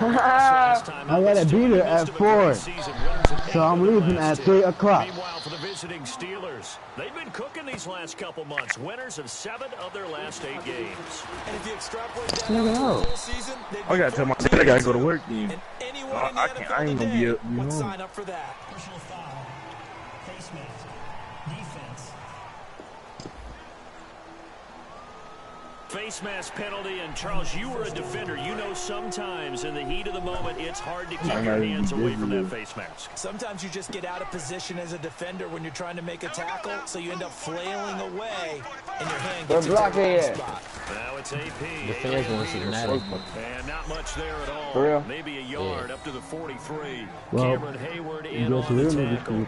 I gotta be there at 4, so I'm leaving at 3 o'clock. Meanwhile, for the visiting Steelers, they've been cooking these last couple months. Winners of 7 of their last 8 games. And if you extrapolate that the whole season, I gotta tell my dad I gotta go to work. I ain't gonna be able to sign up for that. Face mask penalty, and Charles, you were a defender. You know sometimes in the heat of the moment, it's hard to keep your hands away from that face mask. Sometimes you just get out of position as a defender when you're trying to make a tackle, so you end up flailing away, and your hand gets into the wrong spot. Now it's AP. And not much there at all. For real? Maybe a yard up to the 43. Well, Cameron Hayward in on the tackle.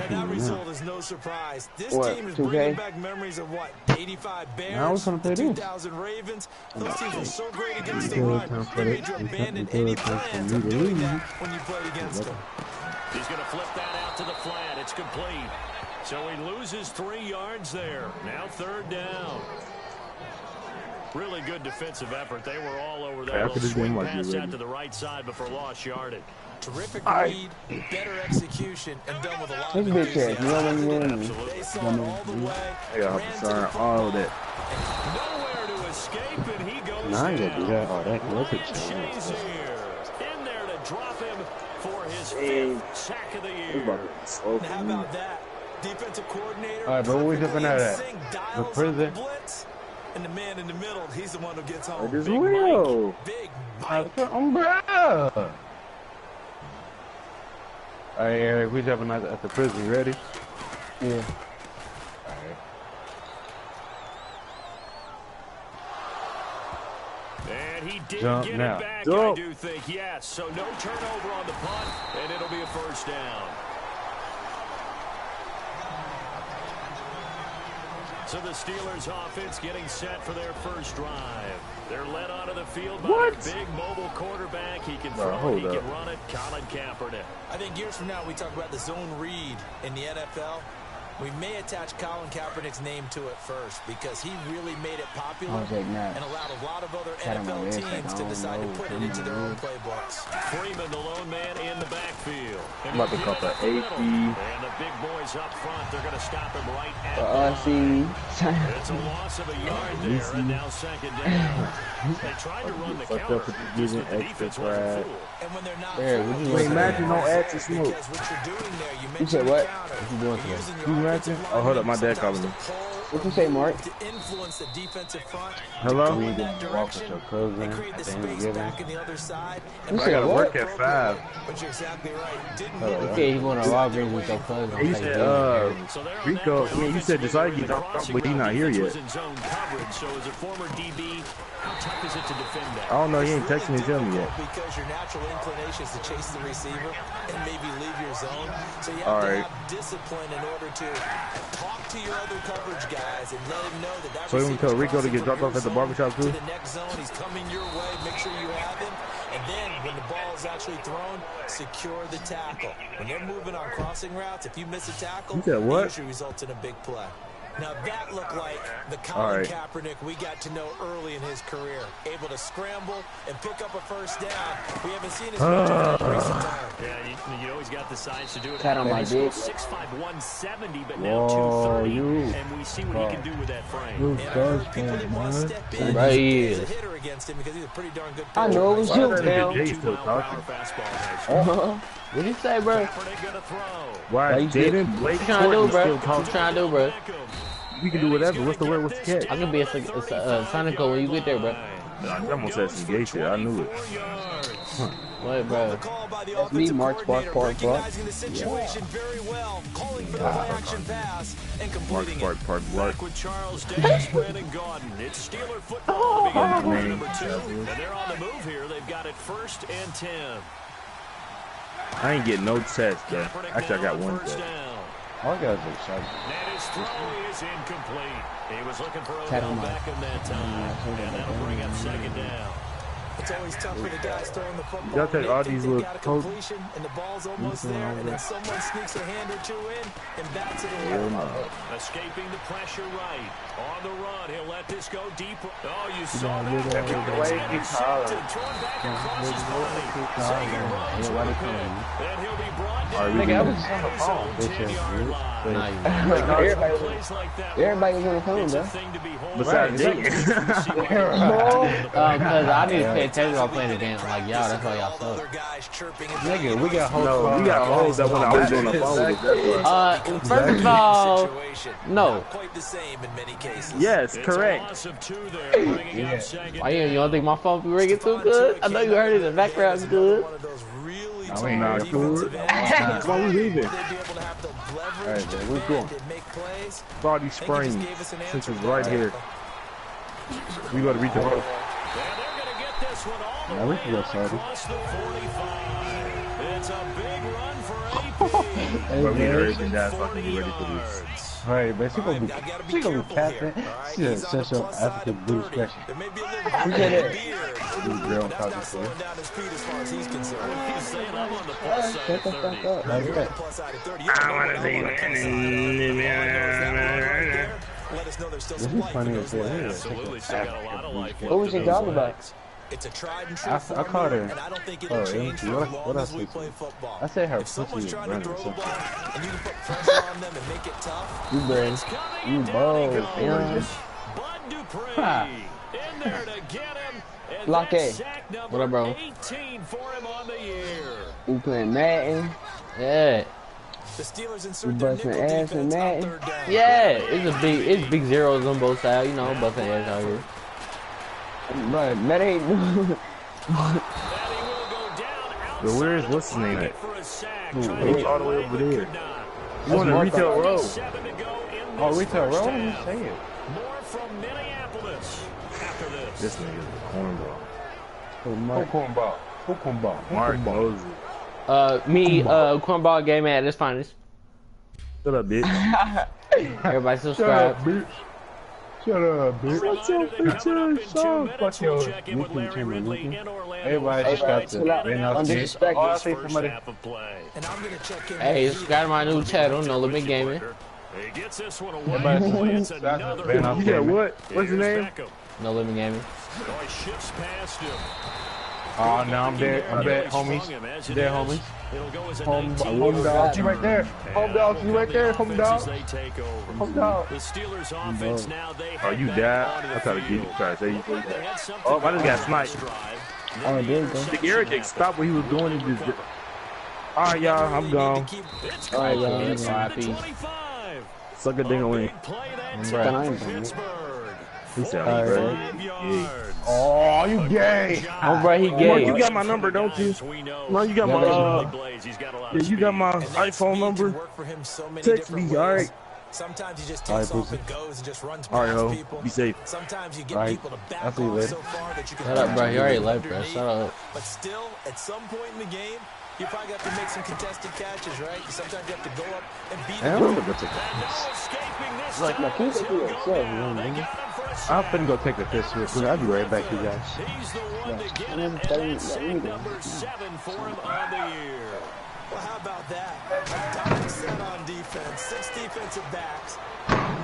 That result is no surprise. This team is bringing back memories of what? 85 Bears, 2000 Ravens. Those teams were so great against the run. They made you abandon any plans of doing that when you played against them. He's going to flip that out to the flat. It's complete. So he loses 3 yards there. Now 3rd down. Really good defensive effort. They were all over that little swing pass out to the right side before lost yardage. Terrific read, better execution, and done with a lot of enthusiasm. They saw it all the way. All of that. Nowhere to escape, and he goes I ain't gonna do that. Oh, that Shays here. In there to drop him for his 5th sack of the year. Now, how about that? Defensive coordinator. All right, but what we looking at? The prison. And the man in the middle, he's the one who gets home. Big Mike. Big Mike. Umbrella. All right, Eric, we jumping at the prison. You ready? Yeah. All right. And he did Jump get now. it back, Jump. I do think. Yes, so no turnover on the punt, and it'll be a 1st down. So the Steelers offense getting set for their 1st drive. They're led onto the field by their big mobile quarterback. He can throw it, he can run it. Colin Kaepernick. I think years from now we talk about the zone read in the NFL. We may attach Colin Kaepernick's name to it first because he really made it popular and allowed a lot of other NFL teams to decide to put it into their own playbooks. Freeman, the lone man in the backfield. I'm about to call that AP. And the big boys up front, they're going to stop him right at It's a loss of a yard there, and now 2nd down. They tried to run the counter, just that the defense wasn't full. And when they're not imagine no ads to smoke. You said what? Oh, hold up, my dad calling me. What you say, Mark? To influence the defensive front. Hello? We didn't walk with your cousin at Thanksgiving. Back in the other side. I gotta work at 5. But you're exactly right. Okay, he went to Walgreens with your cousin. You said, Rico, you said Josiah dropped off, but he's not here yet. So as a former DB, how tough is it to defend that? I don't know, he ain't texting me, tell me yet. Because your natural inclination is to chase the receiver and maybe leave your zone. So you have to have discipline in order to talk to your other coverage guys and let him know that So you want to tell Rico to get dropped off at the barbershop too? To the next zone, he's coming your way. Make sure you have him. And then when the ball is actually thrown, secure the tackle. When they're moving on crossing routes, if you miss a tackle, it usually results in a big play. Now that looked like the Colin Kaepernick we got to know early in his career. Able to scramble and pick up a 1st down. We haven't seen his much of that in recent time. Yeah, you always got the size to do it. Cat on my dick. 6'5", 170, but now 230. And we see what he can do with that frame. And I heard people didn't want to step in as a hitter against him because he's a pretty darn good player. I know it was you, man. What you say, bro? Why, Jaden Blake? What you trying to do, bro? What you trying to do, bro? We can do whatever. What's the word? What's the catch? I can be a Sonico when you get there, bro. I almost said some gay shit. I knew it. What, bro? That's me, Mark Spark. Yeah. Mark Spark. With Charles Davis, Brandon Gaudin. It's Steeler football to begin quarter number 2. And they're on the move here. They've got it 1st and 10. I ain't getting no test, though. Actually, I got one test. All guys are excited. And his throw is incomplete. He was looking for a Beckham that time. And that'll bring up 2nd down. It's always tough for the guys throwing the football. Y'all take all these little completion, and the ball's almost there, and then someone sneaks a hand or two in and bats it away. Escaping the pressure right. On the run, he'll let this go deep. Oh, you saw that. Throwing back across his body. Sagan runs with a pick. And he'll be brought down. Nigga, I was just on the phone. Everybody was on the phone, bro. Besides Jake. Because I need to pay attention while playing the game. Like, y'all, that's why y'all suck. Nigga, we got hoes. No, we got hoes that when I was on the phone. First of all, no. Yes, correct. Why you don't think my phone be ringing too good? I know you heard it in the background good. I ain't not good. Come on, we leaving. Alright, man, we're going. Body springs. Since it's right here. We gotta reach the hook. Yeah, we can go sorry. It's a big run for AP. But we need everything that's fucking be ready for this. Right, but she gonna be captain. She a special African blues question. Who said that? Girl, talking to her. Shut the fuck up. Like that. I wanna see This is funny as hell. What was you talking about? It's a tried and I true caught her. and I don't think it'll change What else? we play football. I said her If someone's pussy is trying to running. throw a ball and you can put pressure on them and make it tough. You brain. You bold, man. Bud Dupree in there to get him. Block A. What up, bro? 18 for him on the year. You playing Madden? Yeah. The Steelers You insert their busting nickel ass in defense on Madden? third down. Yeah. It's big zeros on both sides. You know, busting ass out here. But that ain't. But where's what's his name at? He's all the way over there. You want a retail road? Oh, retail road? What you saying? More from Minneapolis after this. This nigga's a cornball. Who cornball? Who cornball? Mark Moses. Cornball game at its finest. Shut up, bitch. Everybody subscribe. bitch. Shut up, bitch. What's your feature? Fuck your YouTube channel, everybody subscribe to Undisrespected. Oh, I see somebody. And I'm gonna check in. Hey, subscribe to my new channel, No Limit Gaming. He gets this one Everybody away. It's subscribe to another Ben one. You got what? What's his name? No Limit Gaming. Oh, he shifts past him. Oh, now I'm dead. I'm dead, homies. Dead, homies. Home dog, you right there. Home dog, you right there. Home dog. Home dog. The Steelers offense now, they Oh, you died? I thought you tried to say you did that. Oh, I just got sniped. Oh, there you go. The Eric stopped what he was doing and just. Alright, y'all, I'm gone. Alright, y'all. RIP. Suck a ding away. He said, I'm gay. Oh, you gay. Oh, bro, he Mark, gay. you got my number, don't you? No, you got my, yeah, you got my iPhone number. Text me, alright? Sometimes he just takes off and goes and just runs Alright, past ho. people. Be safe. Sometimes you get Alright. people to I'll back see you off later. so far that you can Shut up, bro. You already left, bro. Shut up. But still, at some point in the game, you probably have to make some contested catches, right? Sometimes you have to go up and beat I the don't go take Like, my keep it to yourself, you know, nigga. I'm finna go take a piss real quick. I'll be right back, you guys. He's the one to get And him, then and that's thirty- sack number 7 for him on the year. Well, how about that? A dime set on defense, 6 defensive backs.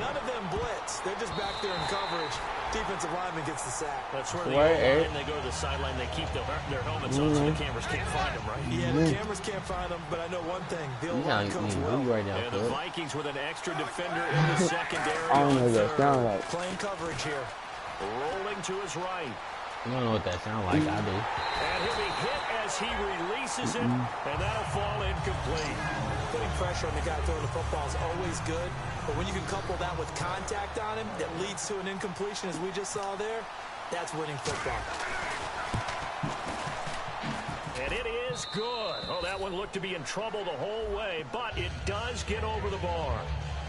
None of them blitz. They're just back there in coverage. Defensive lineman gets the sack. That's where they go to the sideline. They keep their helmets on so the cameras can't find them, right? Yeah, the cameras can't find them, but I know one thing. They'll line coach well. right now, And the kid. Vikings with an extra defender in the secondary. I don't know on what that third. sound like. Playing coverage here. Rolling to his right. I don't know what that sound like. I do. And he'll be hit as he releases it, and that'll fall incomplete. Putting pressure on the guy throwing the football is always good, but when you can couple that with contact on him that leads to an incompletion, as we just saw there, that's winning football. And it is good. Oh, that one looked to be in trouble the whole way, but it does get over the bar.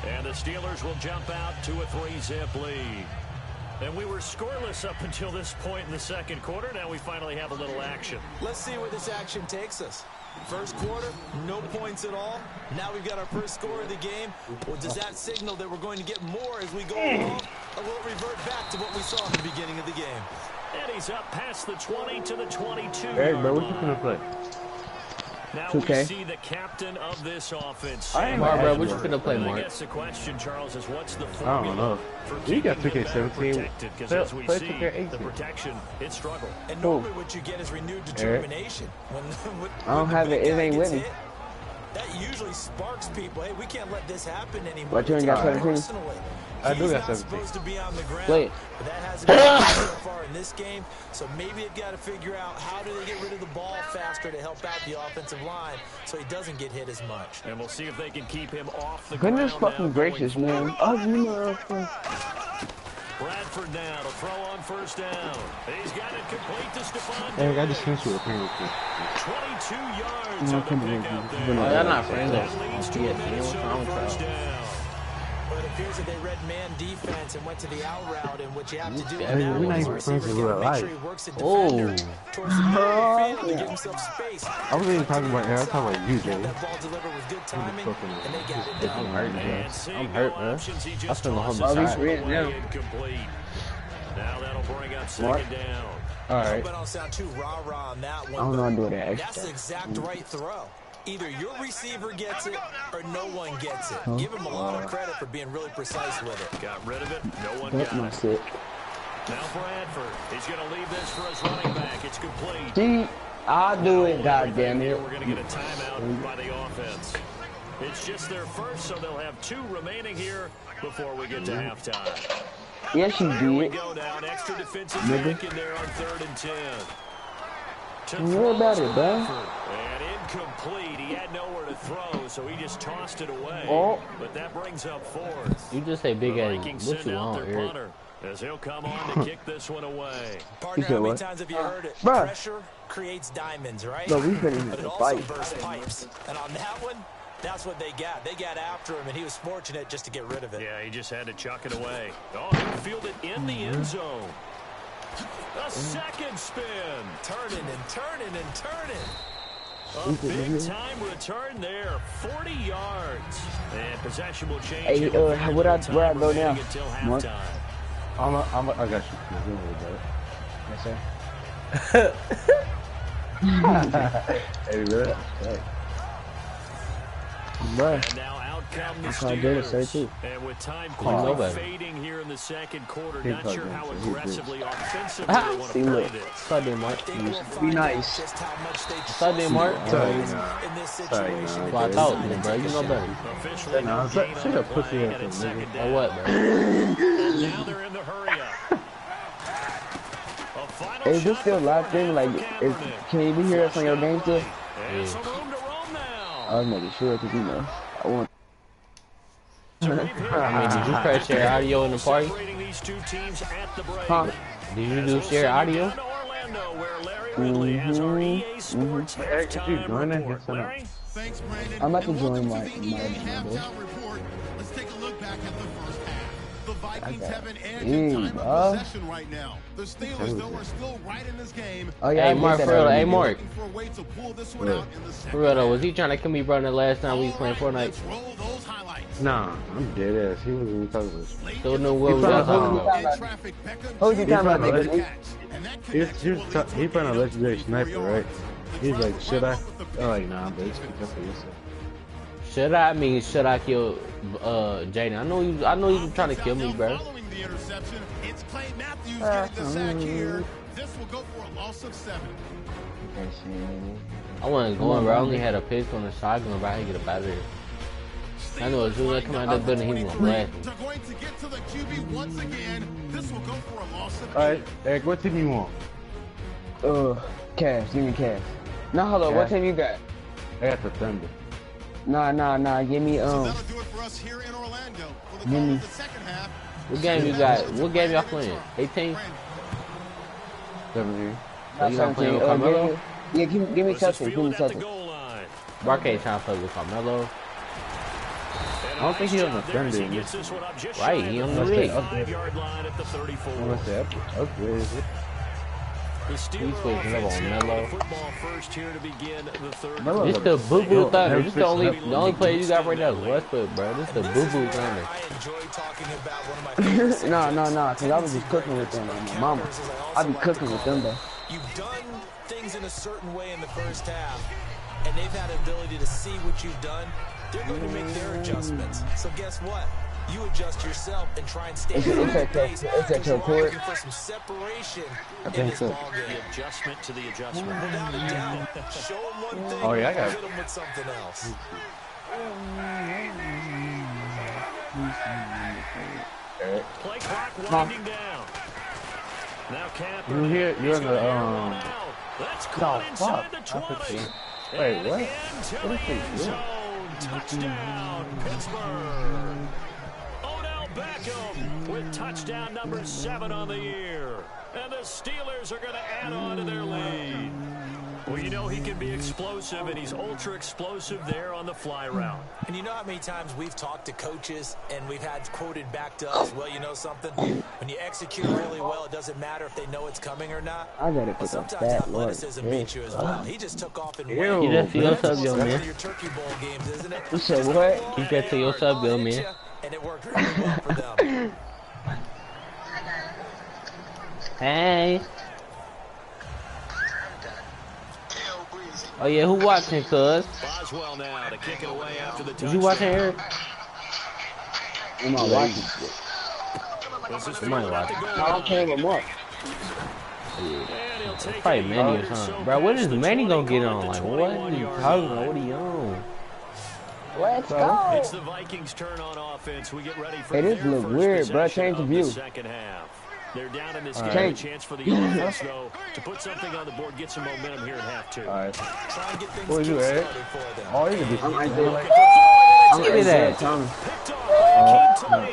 And the Steelers will jump out to a 3-zip lead. And we were scoreless up until this point in the second quarter. Now we finally have a little action. Let's see where this action takes us. First quarter, no points at all. Now we've got our first score of the game. Well, does that signal that we're going to get more as we go along? Or will it revert back to what we saw in the beginning of the game? And he's up past the 20 to the 22. Hey, bro, what you gonna play? Now 2K. we see the captain of this offense. Mark, bro, what you gonna play, Mark? I guess the question, Charles, is what's the I formula don't know. for You got keeping him 2K17. protected? Because as we Play see, 2K18. the protection, it struggled. And normally what you get is renewed determination. When I don't have it. It ain't with me. That usually sparks people. Hey, we can't let this happen anymore. What, you ain't got 17? Personally, I do he's got not 17. supposed to be on the ground, Wait. but that hasn't happened so far in this game. So maybe they've got to figure out how do they get rid of the ball faster to help out the offensive line so he doesn't get hit as much. And we'll see if they can keep him off the Goodness ground fucking now gracious, going man. forward. Oh, you know. Bradford now to throw on first down. He's got it complete to Stephon. Hey, I just finished with a penalty. 22 yards No, on the come on, pick out come there. on. Y'all not friends That on leads to a PSN. What's Minnesota wrong with first y'all? down. But it appears that they read man defense and went to the out route, and what you have to do Yeah, now we're not is even receiver friends in got real to make life. sure he works the Oh. defender towards the middle of the field to give himself space. I wasn't even talking about Aaron. I was talking about you, Got Jay. that ball delivered with good timing, and they got it I'm done. hurt, man. And seeing I'm hurt, no man. options, he I just feel the tosses whole it side. away incomplete. Now that'll bring up second down. All I right. hope I don't sound too rah-rah on that one. I don't know how to do that That's extra. the exact right throw. Either your receiver gets it or no one gets it. Give him a lot of credit for being really precise with it. Got rid of it. No one That's got my it. shit. Now Bradford. He's going to leave this for his running back. It's complete. See, I'll do it, goddamn Here it. we're going to get a timeout by the offense. It's just their first, so they'll have 2 remaining here before we get to halftime. Yes, you Here we did. go now. An extra defensive Nigga. back in there on 3rd and 10. To What throw about it, bro? Bradford. And incomplete. He had nowhere to throw, so he just tossed it away. Oh. But that brings up 4th. You just say big The ass. Vikings What send you out want, their Eric? punter as he'll come on to kick this one away. Partner, said how many what? times have you heard it? Bruh. Pressure creates diamonds, right? No, we couldn't But have it to also fight. bursts pipes. And on that one, that's what they got. They got after him, and he was fortunate just to get rid of it. Yeah, he just had to chuck it away. Oh, he'll field it in the end zone. A second spin. Turning and turning and turning. A big-time return there, 40 yards. And possession will change. Hey, here with very where I little go time now? remaining until Mark? halftime. I got you. Yes, sir. Hey, really? Bruh. And now out come the That's how I did it, Steelers. sir, too. And with time Oh, no quickly better. fading here in the second quarter, He not called sure him, how so he aggressively did. offensively they want to See, play look. this. Stop there, Mark. I think we'll Be find nice. out just how much they Stop there, Mark. Sorry, in nah. this Sorry, situation. nah. That's what I thought, man, bro. You know better. Officially Nah, no shut- gain shut on your the pussy play, ass and it's up, second nigga. Or down. what, bro? And now they're in the hurry up. A final Hey, is this shot still before live thing? Like, Kaepernick. can you be here us on your game still? And some room to roam now. I was making sure, because, you know, I want. So we've hit I mean, did you press share audio in the party? separating these 2 teams at the break. Huh? Did you As do we'll share send you audio? down to Orlando, where Larry Ridley has our EA Sports Hey, did you halftime join it? report. Yes or no? Larry? Thanks, Brandon. I'm about to And join welcome my to the EA number. halftime report. Let's take a look back at the first half. The Vikings got have an edge it. in time Bro. of possession right now. The Steelers, though, are still right in this game. Oh, yeah, Hey, I did Mark, that for real. already. Hey, Mark. Looking for a way to pull this one What? out in the second For real though, was half. he trying to kill me, bro, the last time we was playing All right, Fortnite? let's roll those highlights. Nah, I'm dead ass. He wasn't even talking about this. Late Still know in what we the was found talking out. about. in traffic, Beckham Who was he Jr. talking about, He nigga? catch, and that connection will lead to He found a gain of legendary 24 sniper, right? yards. The He's like, drive should I? wrapped up with the I'm like, pick. nah, but it's just for yourself. Should I? I mean, should I kill Jaden? I know you trying to kill me, bro. Following the interception, it's Clay Matthews getting the sack here. This will go for a loss of 7. Okay, shit. I wasn't going, bro. I only had a pistol and a shotgun, bro. I had to get up out of there. I know as soon as I come out of that building, he was gonna blast me. They're going to get to the QB once again. This will go for a loss of 8. All right, Eric, what team you want? Cash. Give me cash. Nah, hold on. What Cash. team you got? I got the Thunder. Nah. Give me, So that'll do it for us here in Orlando. For the Give call me- of the second half. What game you got? What game y'all playing? 18? 17. So you not playing with Carmelo? Yeah, give me This is something. Give me fielded at the something. goal line. Mark ain't trying to play with Carmelo. And I don't think he nice has a job there as Thunder he in gets this one up just Right, shy he of on the the rig. 35-yard line at the 34. I'm gonna say upgrade it. The Steelers offense now with the football first here to begin the third. This the boo-boo thunder. This the only play you got right now is Westbrook, bro. This the boo-boo thunder. I enjoy talking about one of my favorite No, because I was just cooking with them. My mama. I be cooking with them, though. You've done things in a certain way in the first half, and they've had an ability to see what you've done. They're going to make their adjustments. So guess what? You adjust yourself and try and stay on the pace. Looking for some separation in this ball game. The adjustment to the adjustment. Without a doubt. Show them one thing. Oh, yeah, I got hit them with something else. Play clock winding down. Now Kaepernick. You're here. You're in the That's caught inside the 20. Wait, what? What is he? Touchdown, Pittsburgh. Odell Beckham with touchdown number 7 on the year. And the Steelers are going to add on to their lead. Well, you know he can be explosive, and he's ultra explosive there on the fly route. And you know how many times we've talked to coaches and we've had quoted back to us, well, you know something? When you execute really well, it doesn't matter if they know it's coming or not. I gotta put sometimes that Lord. athleticism beats you as well. He just took off and Keep went. that to your sub, yo, man. Your turkey bowl games, isn't it? You said what? Keep that to your sub, yo, man. And it worked really well for them. Hey. Oh yeah, who watching, cuz? Boswell now to kick it away after the Is you watching, Eric? I'm not watching. Somebody watching. I don't care what more. It's probably Manny or something. Bro, what is Manny gonna get on? Like, what are you talking about? What are you on? Let's go. It's the Vikings' turn on offense. We get ready for Hey, this look weird, bro. Change the view. Second half. They're down in this game. A chance for the offense, though, to put something on the board, get some momentum here at half 2. All right. Try and get things What you, Eric? Oh, you can do I'm Look at that.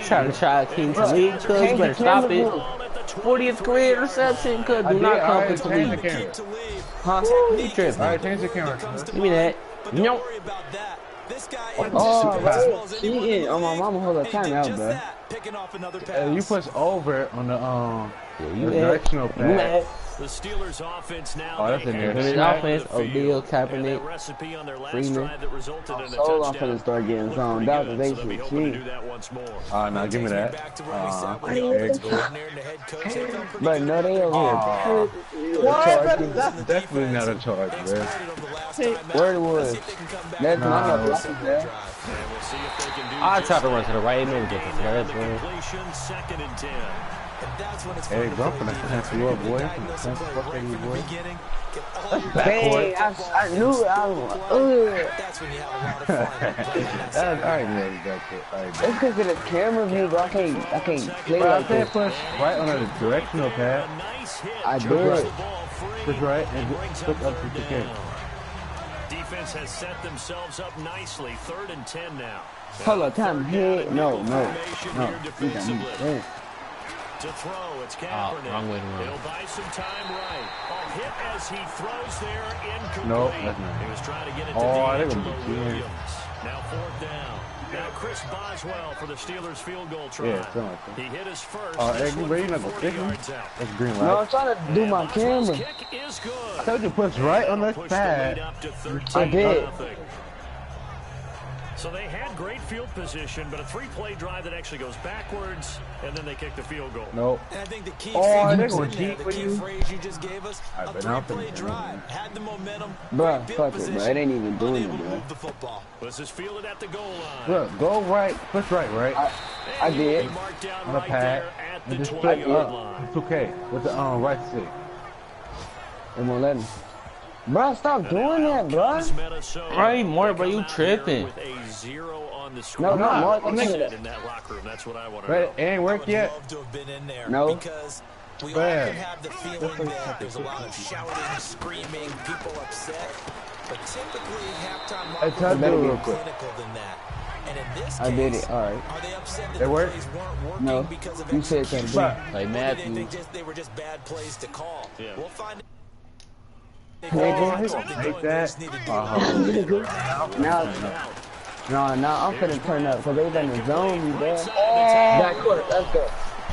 Try to keep the lead, cuz. Better stop it. 40th career reception, cuz. Do not come with the lead. Huh? You tripping? All right, change the camera. Give me that. Nope. Oh, right. Cheating on my mama. Hold up, time out, bro. You push over on the directional pad. The Steelers offense now. Oh, that's in there. His offense, Odell, Kaepernick, Recipe on their last Freeman. drive that resulted in a So I'm touchdown. finna start getting zoned out because they So they'll be should hoping to cheat. do that once more. Now give me that. But no, they over here. What? That's definitely not a charge, man. Word was. That's not a block, man. I tried to run to the right and get this. That's right. Completion, 2nd and 10. Hey, bro, I'm finna pass you up, boy. Dang, I knew it. That's when you have a lot of fun. I ain't ready back there. It's because of the camera view, bro. I can't play Bro, I like said this. push right on the directional pad. I did. Push right and click up to 2K. Defense has set themselves up nicely. 3rd and 10 now. Hold up, time hit. No. You got me there. To throw, it's Kaepernick. wrong way to run. He'll buy some time right. Hit as he throws there, incomplete. No, that's not. He was trying to get it to D'Angelo Williams. Now 4th down. Now Chris Boswell for the Steelers field goal try. Yeah, something like that. He hit his first. Hey, you ready? Not gonna stick him? That's green light. No, I'm trying to do my camera. Kick is good. I told you push right on the Push the lead pad. up to I did. 13-0. So they had great field position, but a 3-play drive that actually goes backwards, and then they kick the field goal. Nope. And I think the key Oh, thing they're going in there, deep the for key you. phrase you just gave us, All right, a but now I'm 3-play finna- drive, had the momentum, Bruh, great field fuck it, position, bro. It ain't even doing unable it, to bro. move the football. This is fielded at the goal line. Look, go right, push right. I did. Marked down On the right pad. there at the And just click 20-yard up. line. 2K with the right stick. It won't let me. Bro, stop doing that, bro. Right, more, bro, you tripping. With a 0 on the No, score. no, Mark, What's look at it that. in that locker room? That's what I want to But know. it ain't worked yet. Love to have been in there No. because we Bam. often have the feeling that there's a lot of shouting, screaming, people upset. But typically, halftime Hey, locker tell rooms me are real more quick. clinical than that. And in this I did case, it. All right. are they upset that It the worked? plays weren't working No. because of You said something. execution? Like Or did Matthew. they were just bad plays to call? Yeah. We'll find it. Take that. Now I'm finna turn up because they been in the zone, you bro. Back court, let's go.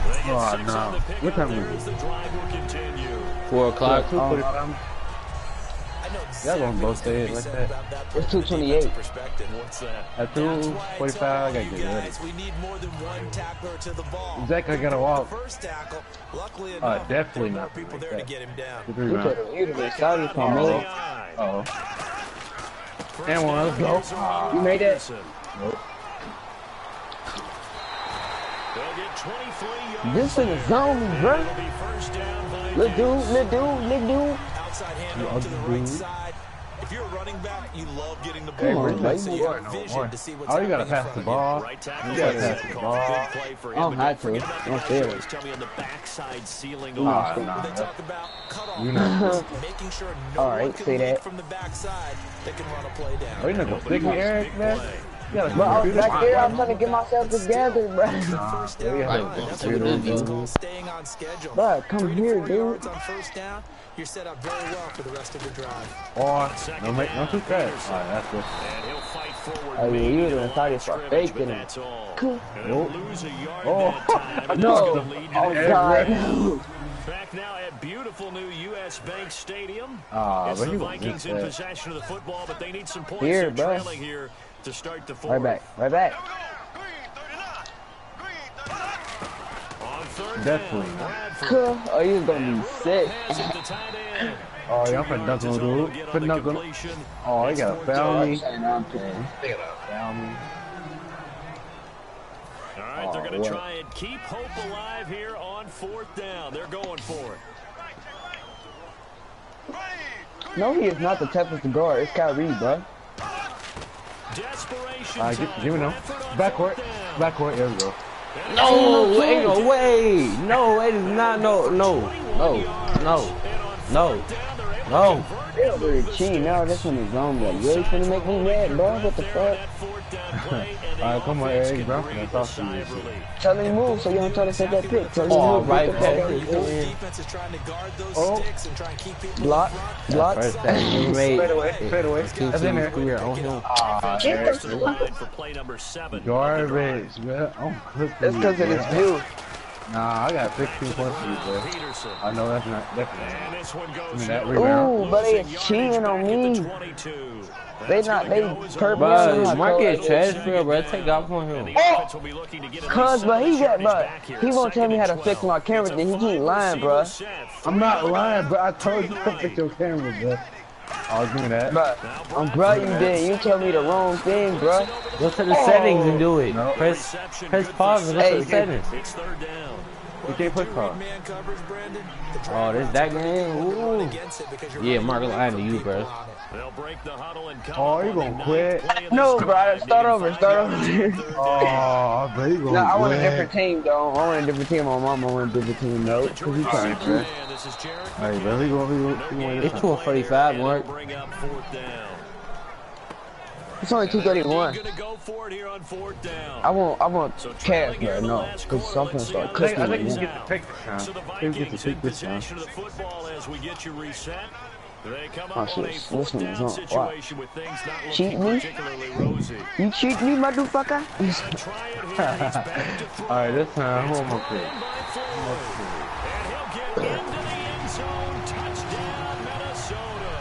They get Oh, 6 no. on the pickup What time there is it? as the drive will continue. 4 o'clock. Y'all gonna both say it like that? It's 2:28. What's that? At 2:45, I gotta get ready. We need more than one tackler to the ball. Exactly, I gotta walk. First tackle. Luckily enough, definitely more not people like there that. to get him down. Uh-oh. And one, let's go. You made it. Nope. This in the zone, bro. Little dude. Outside handoff to the right side. If you're a running back, you love getting the Hey, ball. man, So you have vision to see what's oh, you gotta happening in pass the front of ball. Right You tackle. gotta pass the ball. Big play for him. I don't have to. Forget about the Don't feel guys. it. Tell me on the backside ceiling. Nah, you. They nah. talk about cutoff You know. making sure no All one right, can say lead that. from the backside that can run a play down. Are you not gonna stick me, Eric, man? You gotta But I was do this. back there, I'm trying to get myself together, bro. First down, yeah, Right, that's well, what do it this, is dude. called staying on schedule. Bro, come 3 to here, 4 dude. yards on first down. You're set up very well for the rest of the drive. Or, no too fast. Alright, that's good. And he'll fight forward. Oh, yeah, maybe you to would've the thought line it of for scrimmage, faking but it. that's all. Cool. And they'll lose a yard Oh. that time. No. The lead to Oh, the God. Back now at beautiful new U.S. Bank Stadium. Ah, It's but the you gonna Vikings miss in that. possession of the football, but they need some points. Here, They're bro. trailing here to start the fourth. Right back, right back. On third Definitely down, not. Bradford. Cool. Oh, you're gonna be sick. Has it to tight end. Oh, yeah, I'm finna dunk on dude. Get on Finna the dunk on. completion. Oh, they gotta foul me. They And gotta foul me. All right, they're going to what? try and keep hope alive here on fourth down. They're going for it. No, he is not the toughest to guard. It's Kyrie, bro. Desperation Alright, time. give me now. Bradford on Backcourt. fourth down. Backcourt, there we go. No, ain't no way. No, it is not. No. They over here cheating now. That's when it's on. Like, really finna make me mad, bro? What the fuck? Alright, come on, Eric, bro. That's awesome. Tell him to move so you don't try to set that pick. Tell him Oh, to move. right, Get the fuck okay. out of here. Defense is trying to guard those Oh. sticks and try and keep people Block, block. First thing you made. Fade away. That's in there. Career on him. Ah, Get Eric. the fuck. For play number 7. Garbage, man. I'm cooking. That's because of his view. Nah, I got 16 points for you, bro. Peterson. I know that's not definitely. And this one goes I mean, that nowhere. rebound. Ooh, but they Losing cheating yardage on back at the me. 22. They That's not, gonna they go as a purple. Bro, on Market my trash for bro. Take off on him. The offense will be looking to get at Cuz, least but he 7 got, yardage but back here. he won't tell me how to 2nd fix and my 12. camera. It's a Then he keep 5 lying, receiver bro. set. I'm not lying, bro. I told you to fix your camera, bro. Oh, give me that. But bro, you did. You told me the wrong thing, bro. Go to the settings and do it. No. Press Reception press good pause for and go to Hey, the settings. It's 3rd down. You can't push card. man coverage, Brandon. Oh, this that game. Ooh. Against it because you're Yeah, running Mark away lying to from you, people bro. on it. They'll break the huddle and come Oh, up you on the gonna ninth quit? play of No, this bro. drive. Start Needing over. 5 Start yards over. on 3rd down. Oh, bro, you gonna No, I want a quit. different team, though. I want a different team. My mama want a different team, though. Cause he trying to cheat. And this is Jarrett. Hey, bro, he gonna It's 2:45, Mark. Bring up 4th down. It's only 2:31. Gonna go for it here on 4th down. I want So cash, trailing here bro. in the No, last cause quarter. something Let's see start how cooking. I think with you me. get to pick this time. So the I think you get Vikings to in pick this time. possession of the football as we get you reset. They come Oh, up shit, on a this 4th one is down on. situation with things not Cheat looking me? particularly rosy. You cheat me, motherfucker? Try it here. He's back to throw. Alright, this time, who am I In picking? by Floyd. And he'll get into the end zone. Touchdown, Minnesota.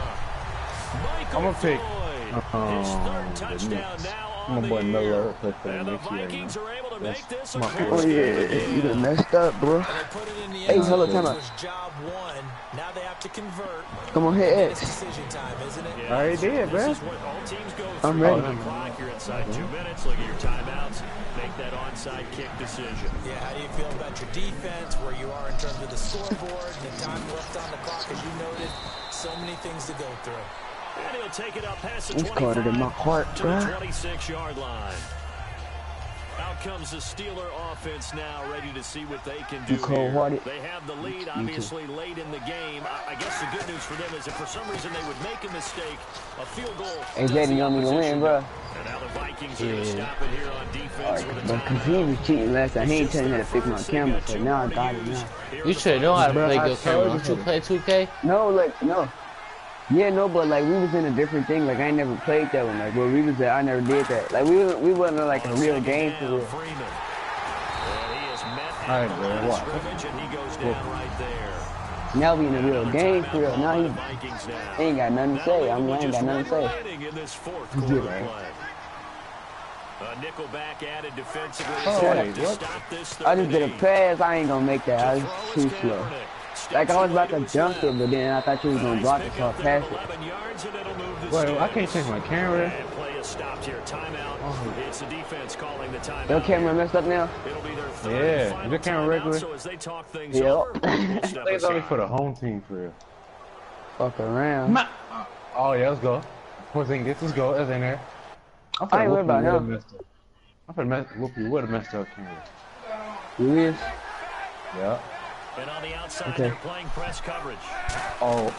Michael I'm gonna pick, Floyd. His 3rd touchdown now My on boy the Miller year. play for the And the next year. Vikings are able to make this a my close Oh yeah, game. you done messed up, bro. And they put it in the Hey, end hello, zone. time out. It was job one. Now they have to convert. Come on, hit It's X. decision time, isn't it? Yeah, I already did, this man. is what all teams go I'm through. ready. On the clock, you're inside 2 minutes. Look at your timeouts. Make that onside kick decision. Yeah, how do you feel about your defense, where you are in terms of the scoreboard, and the time left on the clock, as you noted? So many things to go through. And he'll take it up past the He's 25 caught it in my heart, to the bruh. 26-yard line. Out comes the Steeler offense now, ready to see what they can do You cold-hearted? here. They have the lead, obviously, late in the game. I guess the good news for them is if for some reason they would make a mistake, a field goal. Hey, does Jady, the you want me to win, opposition bro? good. And now the Vikings are going to stop it here on defense with a But cause he was cheating last time. He ain't telling me how to fix my camera, so now I got it now. You should know how to Bro, play I good camera. told Don't you you. play 2K? No, like, no. Yeah, no, but like we was in a different thing. Like I ain't never played that one. Like where we was at, I never did that. Like we wasn't in, like a real game for real. Freeman. And he is met All right, at the bro, line of watch. scrimmage, and he goes down right there. Now we in a real game for real. Now he ain't got nothing to say. I mean, I ain't got nothing to say. A nickel back added defensively. I just did a pass. I ain't gonna make that. I was too slow. Like I was about to jump it, but then I thought you was gonna block it, so I passed it. Wait, I can't change my camera. Your camera messed up now? Yeah, is your camera regular? Yep. It's only for the home team for real. Fuck around. Oh yeah, let's go. Let's go. That's in there. I ain't worried about him. I'm finna whoop you with a messed up camera. You is? Yeah. And on the outside, they're playing press coverage. Oh.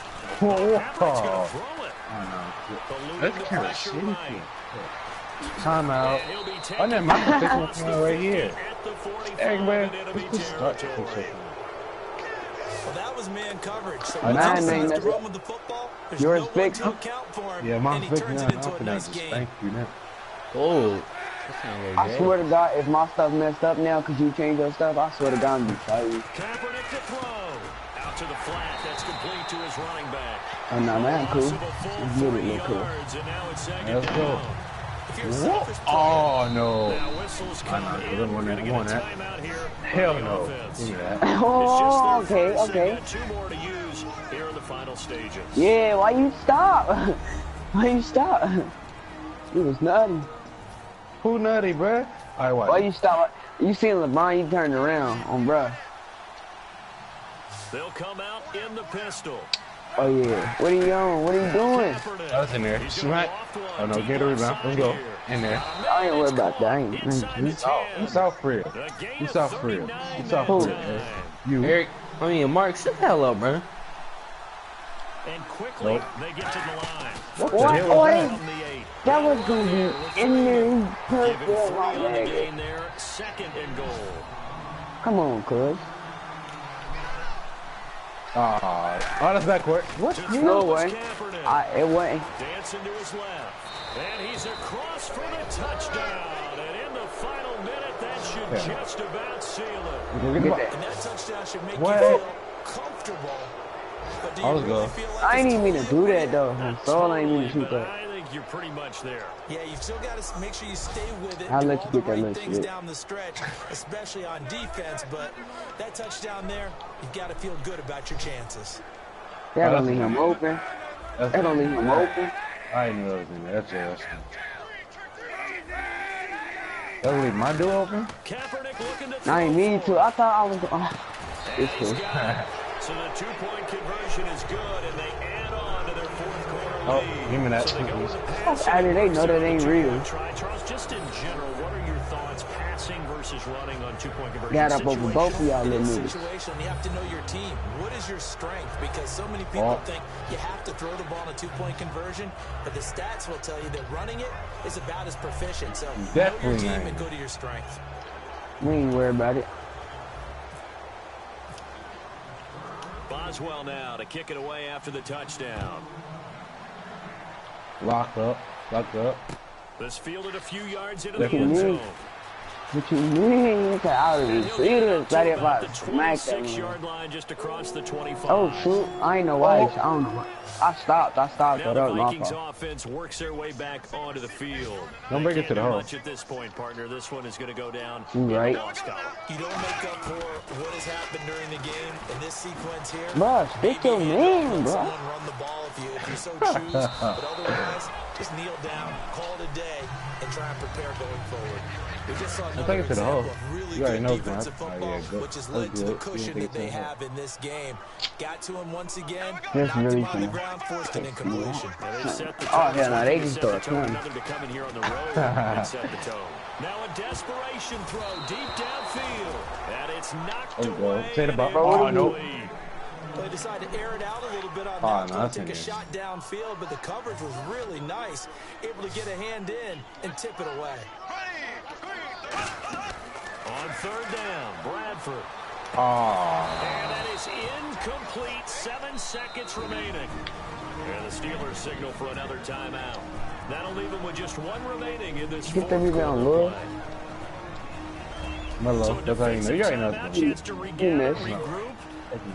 That's kind of shitty. Timeout. Oh, no, my position right here. Hey, man. Let's start. Well, that was man coverage. So with the football, yours big. Yeah, mine's big now. Thank you now. Oh. I swear to God, if my stuff messed up now, could you change your stuff? I swear to God, I'm gonna tell you. Kaepernick to throw. Out to the flat. That's complete to his running back. Oh, no, man, cool. It's really real cool. Let's go. Oh, no. I don't want that. Hell no. Give me that. Oh, okay. Two more to use here in the final stages. Yeah, why you stop? Why you stop? It was nutty. Who nutty, bruh? Alright, why you stop? You seen LeBron, you turned around on bruh. They'll come out in the pistol. Oh yeah. What are you on? What are you doing? That's in there. Smack. Oh no, get a rebound. Let's go. In there. I ain't worried about that. He's out for real. He's out for real. He's out for real. You. Eric, Mark, shut the hell up, bro. And quickly, they get to the line. What the hell was that? That was going to be in there. Perfect. My leg. Second and goal. Come on, cuz. Oh, that's backcourt. What? No way. It wasn't. Dancing to his left. And he's across for the touchdown. And in the final minute, that should just about seal it. And that touchdown should make you feel comfortable. But do you really feel like I didn't even mean to do that, though. I ain't mean to shoot that. I think you're pretty much there. Yeah, you've still got to make sure you stay with it. I'll let you get that right things down the stretch, especially on defense. But that touchdown there, you've got to feel good about your chances. That don't leave him open. That don't leave him open. I didn't know that was in there. That's just. That leave my door open? I ain't mean to. I thought I was. It's cool. So the two-point conversion is good, and they add on to their fourth quarter lead. Give me that. They know that ain't real. Charles, just in general, what are your thoughts passing versus running on two-point conversion? Got up over both of y'all little niggas. Situation, you have to know your team. What is your strength? Because so many people think you have to throw the ball in a two-point conversion, but the stats will tell you that running it is about as proficient. So know your team and go to your strength. We ain't worried about it. Boswell now to kick it away after the touchdown. Locked up. This fielded a few yards into the end zone. What you mean? It's out of the receiver. Bloody about smack that 6-yard line just across the 25. Oh shoot! I ain't know why. I don't know why. I stopped. Now So that was my Vikings fault. offense works their way back onto the field. Don't bring it to the hole. Much at this point, partner. This one is going to go down. Right. You don't make up for what has happened during the game in this sequence here. Bro, stick your man, bro. Someone run the ball if you so choose. But otherwise, just kneel down, call it a day, and try and prepare going forward. We just saw another example of really good defensive football, which has led to the cushion that they have in this game. Got to him once again, knocked him on the ground, forced an incompletion. Oh, yeah, no, they just throw a ton. Now a desperation throw deep downfield, and it's knocked away. Say the ball. Oh, no. They decided to air it out a little bit on that. Take a shot downfield, but the coverage was really nice. Able to get a hand in and tip it away. On third down, Bradford. And that is incomplete. 7 seconds remaining. And the Steelers signal for another timeout. That'll leave them with just one remaining in this fourth quarter play. Mellow. That's how you know. You already know. Chance to regroup.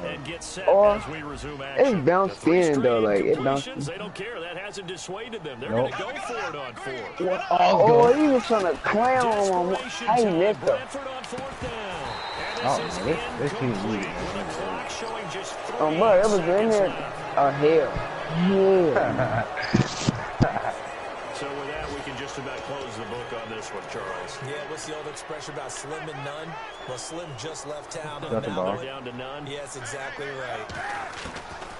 and get set Or as we resume action. it's bounced in though, like it bounced. They don't care. That hasn't dissuaded them. They're going to go for it on fourth. What? Oh, he was trying to clown on him. I missed him. Oh, this team is weak. Oh, but it was in there. Oh, hell. Yeah. So with that, we can just about close the book on this one, Charles. Yeah, what's the old expression about slim and none? Well, Slim just left town. Got the ball. Down to none. Yes, exactly right.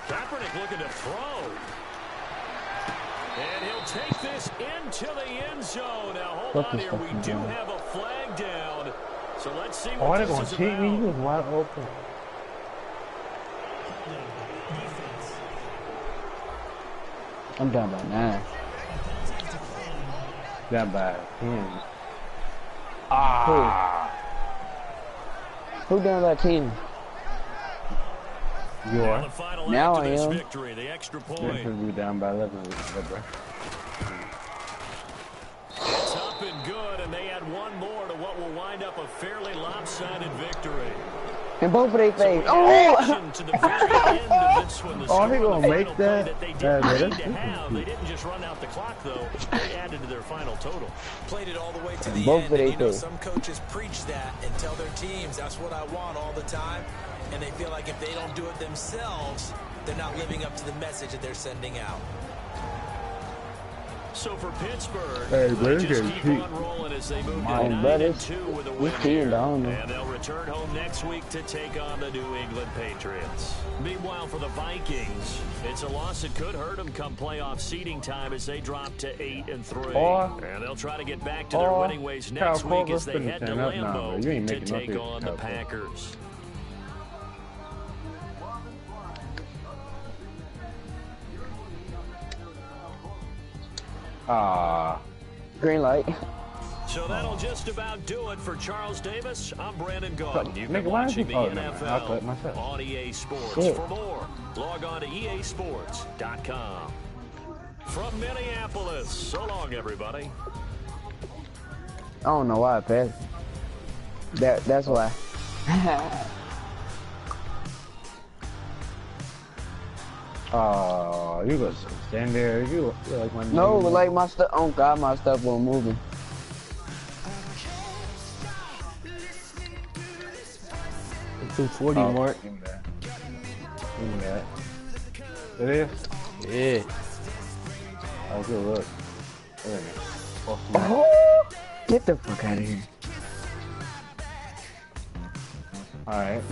Kaepernick looking to throw. And he'll take this into the end zone. Now, hold on here. We do have a flag down. So let's see what they're this going is to cheat me. He about. was wide open. I'm down by 9. Down by 10. Who down by 10? You are. The final Now act of I this am. victory, the extra You're point. supposed to be down by 11. It's up and good, and they add one more to what will wind up a fairly lopsided victory. And both of they face. So Oh! action to the very end of this one. The Oh, he score on the gonna make final play that? They Yeah, didn't need that's- to have. They didn't just run out the clock, though. They added to their final total. Played it all the way to the Both end. of they And, you know, face. some coaches preach that and tell their teams, that's what I want all the time. And they feel like if they don't do it themselves, they're not living up to the message that they're sending out. So for Pittsburgh, Hey, they bro, just you keep can't on rolling as they move to My 9-2 with a win here. down. And they'll return home next week to take on the New England Patriots. Meanwhile, for the Vikings, it's a loss that could hurt them come playoff seeding time as they drop to 8-3. And they'll try to get back to their winning ways next week as they head to Lambeau to take on the Packers. Green light. So that'll just about do it for Charles Davis. I'm Brandon Gaudin. You've been Nigga, why is watching he the calling me? I'll cut NFL myself. on EA Sports. Shit. For more, log on to easports.com. From Minneapolis, so long, everybody. I don't know why I passed. That's why. You go stand there. You like my No, like my stuff. Oh God, my stuff wasn't moving. The 240 mark. Give me that. Give me that. It is? Yeah. Oh, good look. There it is. Oh, get the fuck out of here. Alright.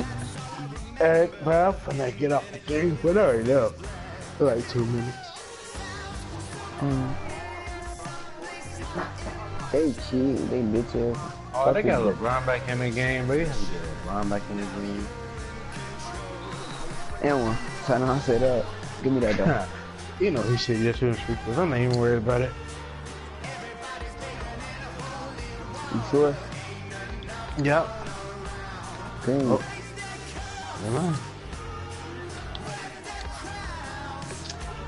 Eric, bro, I'm finna get off the thing. But I already know. For like 2 minutes. They cheat. They bitches. Oh, they got LeBron back in the game, but he has to get LeBron back in the game. And one. Trying to set up. Give me that though. You know he said yes to his speakers. I'm not even worried about it. You sure? Yep. Green. Oh. Never mind.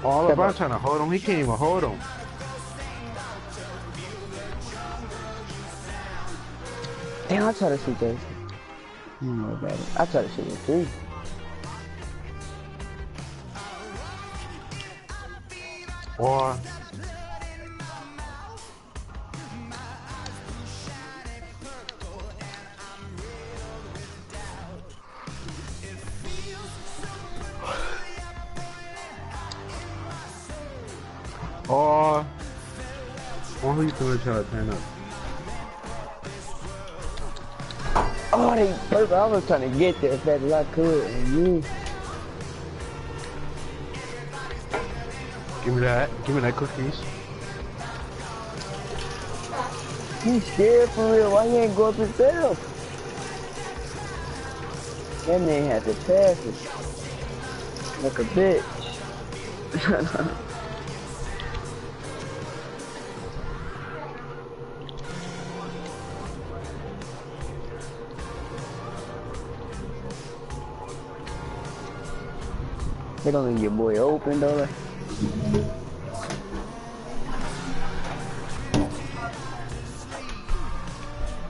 Oh, LeBron's trying to hold him. He can't even hold him. Damn, I try to shoot that. You know about it. I try to shoot with 3. Or who you gonna try to turn up? Oh, they perfect. I was trying to get there as fast as I could, and you. Give me that. Give me that cookies. He's scared for real. Why he ain't go up himself? That man had to pass it. Like a bitch. They gonna leave your boy open though. Like.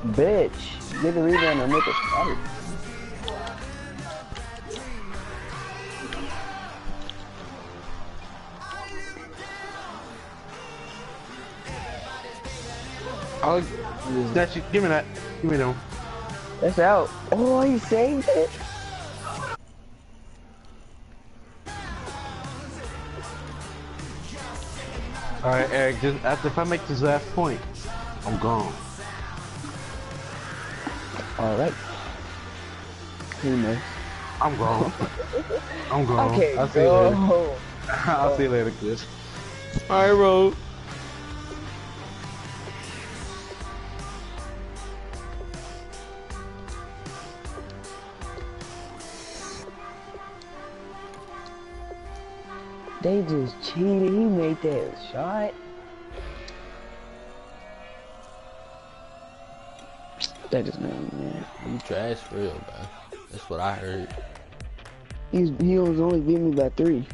Bitch, get the rebound and make it start. I'll snatch you. Give me that. Give me that one. That's out. Oh, he saved it. All right, Eric. Just after if I make this last point, I'm gone. All right. Who knows? I'm gone. I'm gone. Okay, I'll see you later. I'll see you later, Chris. All right, bro. They just cheated. He made that shot. That is not man. You trash for real, bro. That's what I heard. He was only beating me by 3.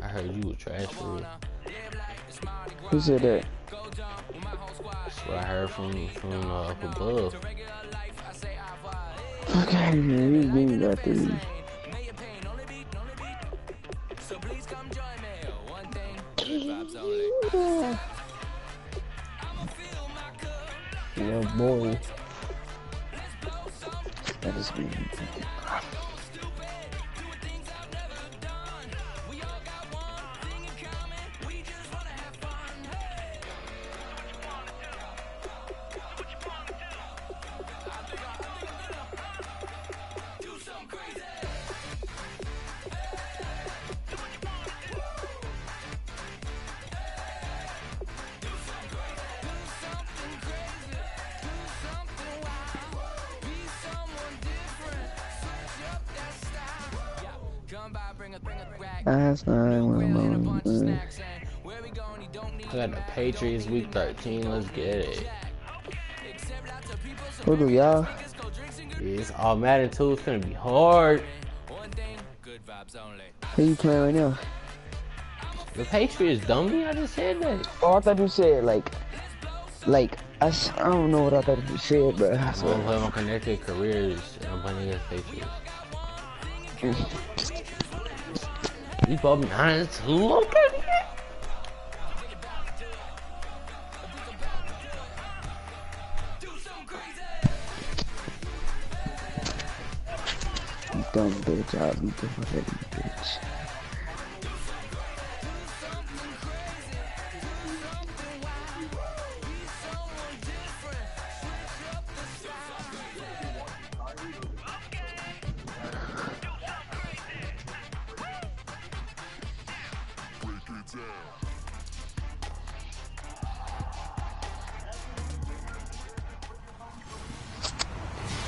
I heard you were trash for real. Who said that? That's what I heard from up above. Okay, man, he beat me by 3. Yeah, boy. That is me. That's not what I'm on. I got the Patriots week 13. Let's get it. Who do y'all? It's all Madden 2. It's gonna be hard. Who you playing right now? The Patriots, dummy. I just said that. Oh, I thought you said like I don't know what I thought you said, but I I'm playing my connected careers, and I'm playing against Patriots. We both 9-2. Look at it. Dumb bitch, I'll beat the fuck out of you, bitch.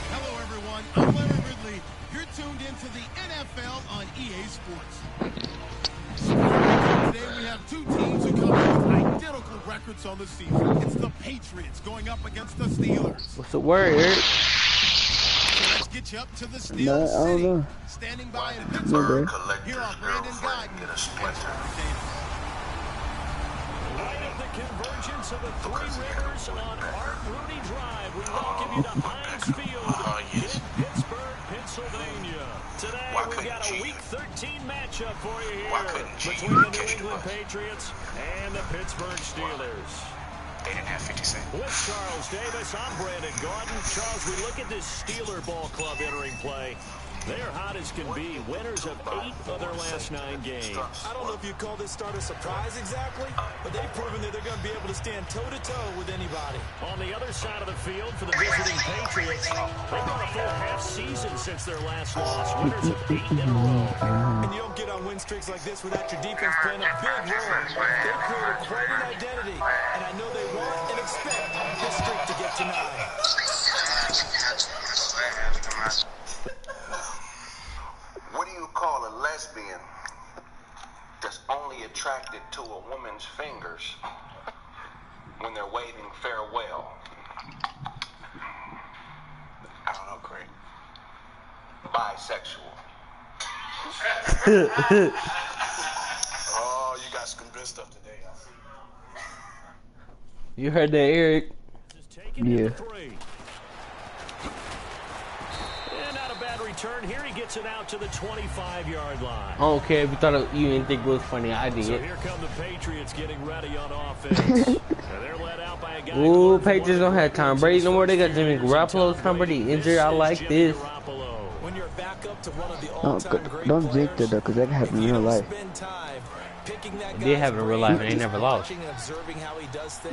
Hello, everyone. I'm Larry Ridley. You're tuned into the NFL on EA Sports. Today we have two teams who come with identical records on the season. It's the Patriots going up against the Steelers. What's the word, Eric? So let's get you up to the Steelers City. Standing by in Pittsburgh, here on Brandon Guyton. Right at the convergence of the Three Rivers on Art Rooney Drive, we welcome you to Heinz Field in Pittsburgh, Pennsylvania. Today, we've got a Week 13 matchup for you here between the New England Patriots and the Pittsburgh Steelers. 8.5, 50 cents. With Charles Davis, I'm Brandon Gordon. Charles, we look at this Steeler ball club entering play. They're hot as can be, winners of 8 of their last 9 games. I don't know if you call this start a surprise exactly, but they've proven that they're going to be able to stand toe-to-toe with anybody. On the other side of the field for the visiting Patriots, they've gone a full half season since their last loss, winners of 8 in a row. And you don't get on win streaks like this without your defense playing a big role. They've created quite an identity, and I know they want and expect this streak to get to 9. What do you call a lesbian that's only attracted to a woman's fingers when they're waving farewell? I don't know, Craig. Bisexual. Oh, you got some good stuff today. You heard that, Eric? Yeah. And not a bad return here. He gets it out to the 25-yard line. I don't care if you thought you didn't think it was funny. I did. So here come the Patriots getting ready on offense. They're led out by a guy. Ooh, Patriots don't have Tom Brady no more. They got Jimmy Garoppolo. Tom Brady injured. I like this. When you're back up to one of the all-time great don't jinx it though, because that can happen in real life. They did have it in real life, and they never lost.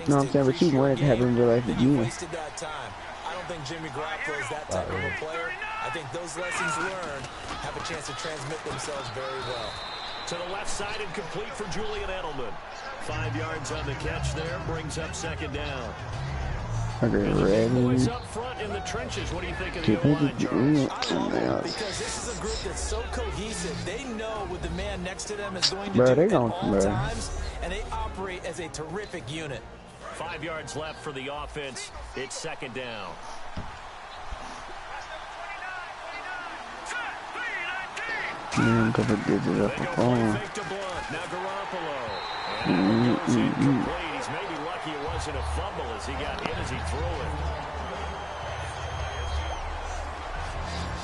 No, I'm saying, but you wanted to have it in real life again. I don't think Jimmy Garoppolo is that type of a player. I think those lessons learned have a chance to transmit themselves very well. To the left side and complete for Julian Edelman. 5 yards on the catch there, brings up second down. Okay, ready. Boys up front in the trenches. What do you think of the O-line, Charles? I love it because this is a group that's so cohesive. They know what the man next to them is going to do at all times, and they operate as a terrific unit. 5 yards left for the offense. It's second down. Couple digits up the phone. Now Garoppolo. And that goes incomplete. He's maybe lucky it wasn't a fumble as he got hit as he threw it.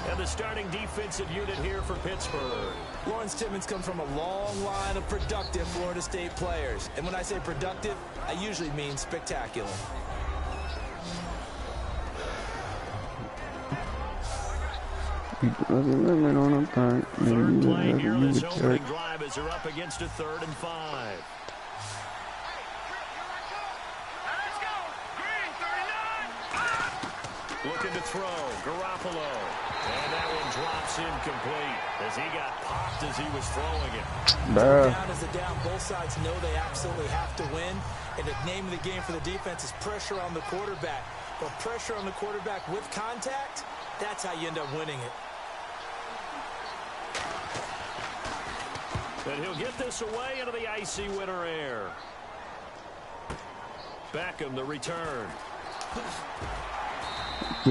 And the starting defensive unit here for Pittsburgh. Lawrence Timmons comes from a long line of productive Florida State players. And when I say productive, I usually mean spectacular. Third play here in this opening drive as they're up against a 3rd and 5. Looking to throw, Garoppolo. And that one drops incomplete as he got popped as he was throwing it. Down is a down. Both sides know they absolutely have to win. And the name of the game for the defense is pressure on the quarterback. But pressure on the quarterback with contact, that's how you end up winning it. And he'll get this away into the icy winter air. Beckham, the return. I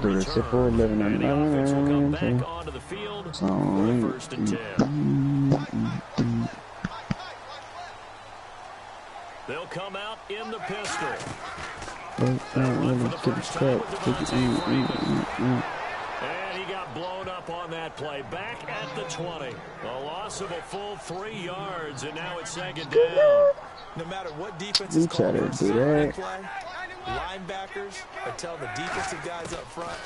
do the simple 11 on first and 10. They'll come out in the pistol. And he got blown up on that play. Back at the 20. A loss of a full 3 yards, and now it's second down. No matter what defense is called for play, linebackers are telling the defensive guys up front,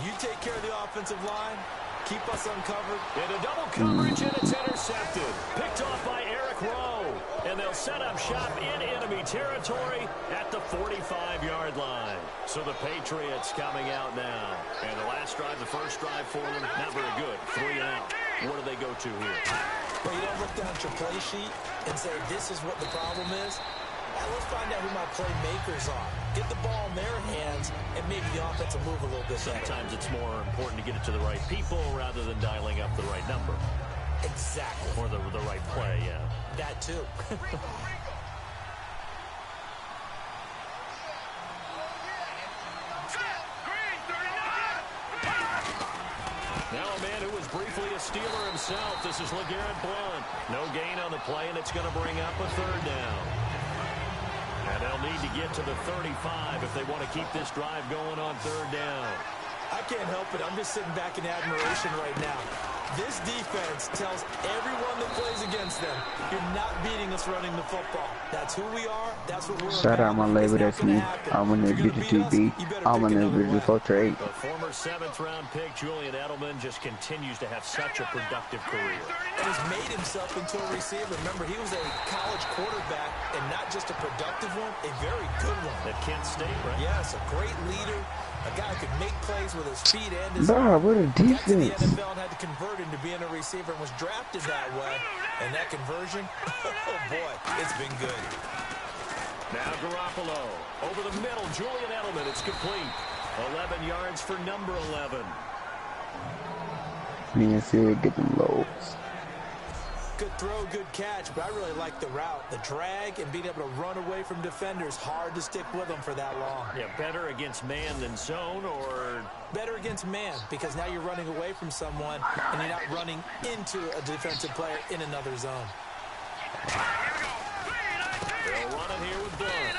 you take care of the offensive line, keep us uncovered. Into double coverage, and it's intercepted. Picked off by Eric Rowe. And they'll set up shop in enemy territory at the 45-yard line. So the Patriots coming out now. And the last drive, the first drive for them, not very good. 3 and out. What do they go to here? Well, you don't look down at your play sheet and say, this is what the problem is. Now let's find out who my playmakers are. Get the ball in their hands, and maybe the offense will move a little bit better. Sometimes it's more important to get it to the right people rather than dialing up the right number. Exactly. Or the right play, yeah. That too. Now a man who was briefly a Steeler himself. This is LeGarrette Blount. No gain on the play, and it's going to bring up a 3rd down. And they'll need to get to the 35 if they want to keep this drive going on 3rd down. I can't help it. I'm just sitting back in admiration right now. This defense tells everyone that plays against them, you're not beating us running the football. That's who we are. That's what we're Shout out my label, that's me. I'm gonna get the 2B. I'm gonna get the 4-8. The former 7th-round pick, Julian Edelman, just continues to have such a productive career. And has made himself into a receiver. Remember, he was a college quarterback, and not just a productive one, a very good one. At Kent State, right? Yes, a great leader. A guy who could make plays with his feet and his arm. What a defense. Got to the NFL and had to convert into being a receiver and was drafted that way. And that conversion, oh boy, it's been good. Now Garoppolo over the middle. Julian Edelman, it's complete. 11 yards for number 11. Me and Siri get them lows. Good throw, good catch, but I really like the route. The drag and being able to run away from defenders, hard to stick with them for that long. Yeah, better against man than zone, or? Better against man, because now you're running away from someone and you're not running into a defensive player in another zone. They'll run it here with Blount.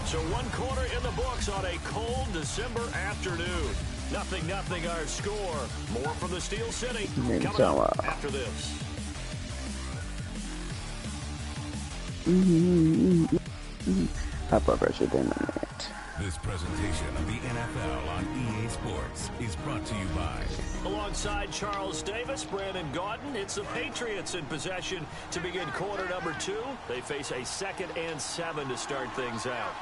So 1 quarter in the books on a cold December afternoon. 0-0 our score. More from the Steel City coming up after this. High blood pressure in a minute. This presentation of the NFL on EA Sports is brought to you by... Alongside Charles Davis, Brandon Gaudin, it's the Patriots in possession to begin quarter number 2. They face a 2nd and 7 to start things out.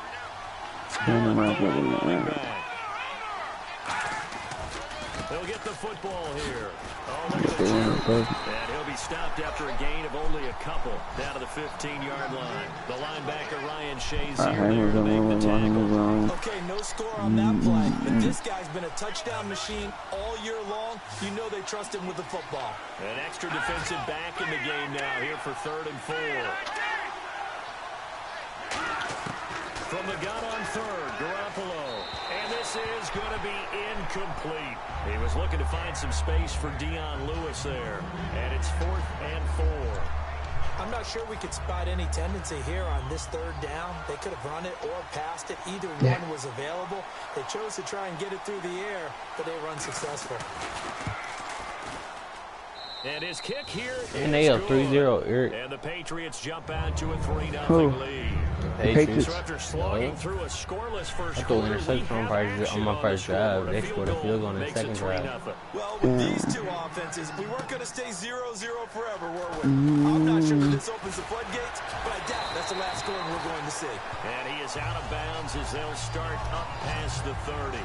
He'll get the football here. Oh, look at the jump. And he'll be stopped after a gain of only a couple down to the 15-yard line. The linebacker, Ryan Shazier, there to make the tackle. Okay, no score on that play, but this guy's been a touchdown machine all year long. You know they trust him with the football. An extra defensive back in the game now here for 3rd and 4. From the gun on 3rd, Garoppolo. And this is going to be incomplete. He was looking to find some space for Dion Lewis there. And it's 4th and 4. I'm not sure we could spot any tendency here on this 3rd down. They could have run it or passed it. Either one was available. They chose to try and get it through the air, but they were unsuccessful. And his kick here and they up 3-0, Eric. And the Patriots jump out to a 3-0 lead. Patriots. So after slogging through a scoreless first quarter, interception on my first drive. They scored a field goal on the 2nd drive. Well, with these 2 offenses, we weren't going to stay 0-0 forever, were we? I'm not sure that this opens the floodgates, but I doubt that's the last scoring we're going to see. And he is out of bounds as they'll start up past the 30.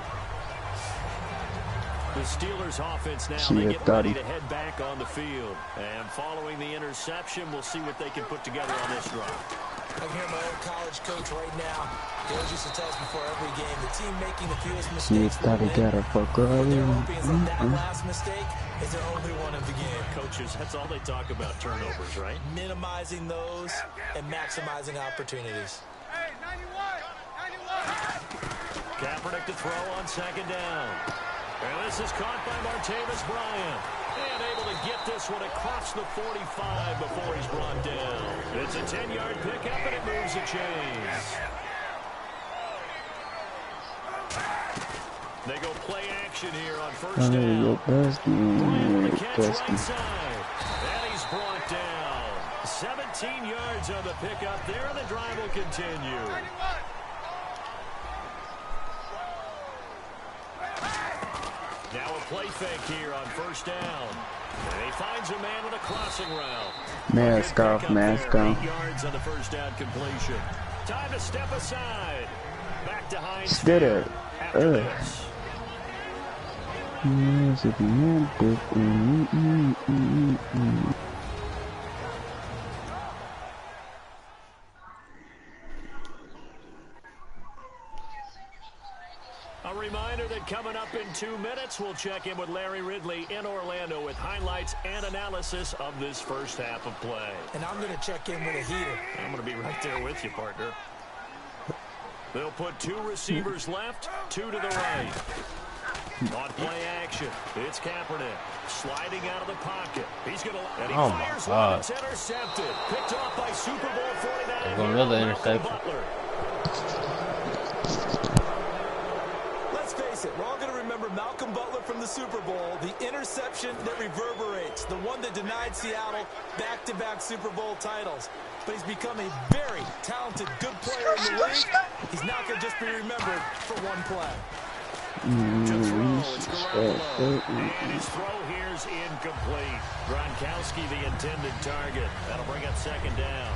The Steelers offense now, they get ready to head back on the field. And following the interception, we'll see what they can put together on this drive. I can hear my old college coach right now. He always used to tell us before every game, the team making the fewest mistakes will win. But they're hoping is that last mistake is their only one of the game. Coaches, that's all they talk about, turnovers, right? Minimizing those and maximizing opportunities. Hey, 91! Kaepernick to throw on 2nd down. And this is caught by Martavis Bryant. And able to get this one across the 45 before he's brought down. It's a 10-yard pickup, and it moves the chains. They go play action here on 1st down. Bryant with the catch right side. And he's brought down. 17 yards on the pickup there, and the drive will continue. Now a play fake here on 1st down. And he finds a man with a crossing route. Mask off, mask off. 8 yards on the 1st down completion. Time to step aside. Back to Heinz. Did it. After this. A reminder that coming up in 2 minutes, we'll check in with Larry Ridley in Orlando with highlights and analysis of this first half of play. And I'm going to check in with a heater. I'm going to be right there with you, partner. They'll put 2 receivers left, 2 to the right. On play action, it's Kaepernick sliding out of the pocket. He's going to, and he fires one. It's intercepted. Picked off by Super Bowl 49. Another interception. Let's face it, we're all going to remember Malcolm Butler from the Super Bowl, the interception that reverberates, the one that denied Seattle back-to-back Super Bowl titles. But he's become a very talented, good player in the league. He's not going to just be remembered for one play. To throw, it's Garoppolo. And his throw here's incomplete. Gronkowski, the intended target. That'll bring up 2nd down.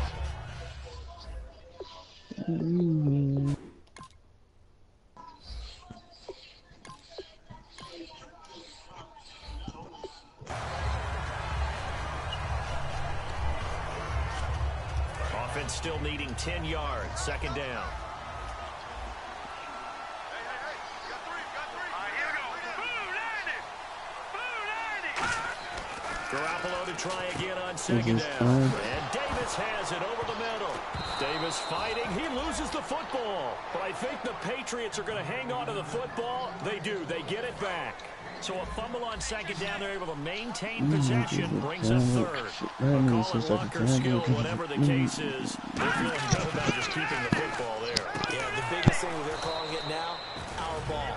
Offense still needing 10 yards. 2nd down. Garoppolo to try again on second down. And Davis has it over the middle. Davis fighting. He loses the football. But I think the Patriots are going to hang on to the football. They do. They get it back. So a fumble on second down. They're able to maintain possession. Brings a third. Call it luck or skill, whatever the case is. They're feeling good about just keeping the football there. Yeah, the biggest thing that they're calling it now, our ball.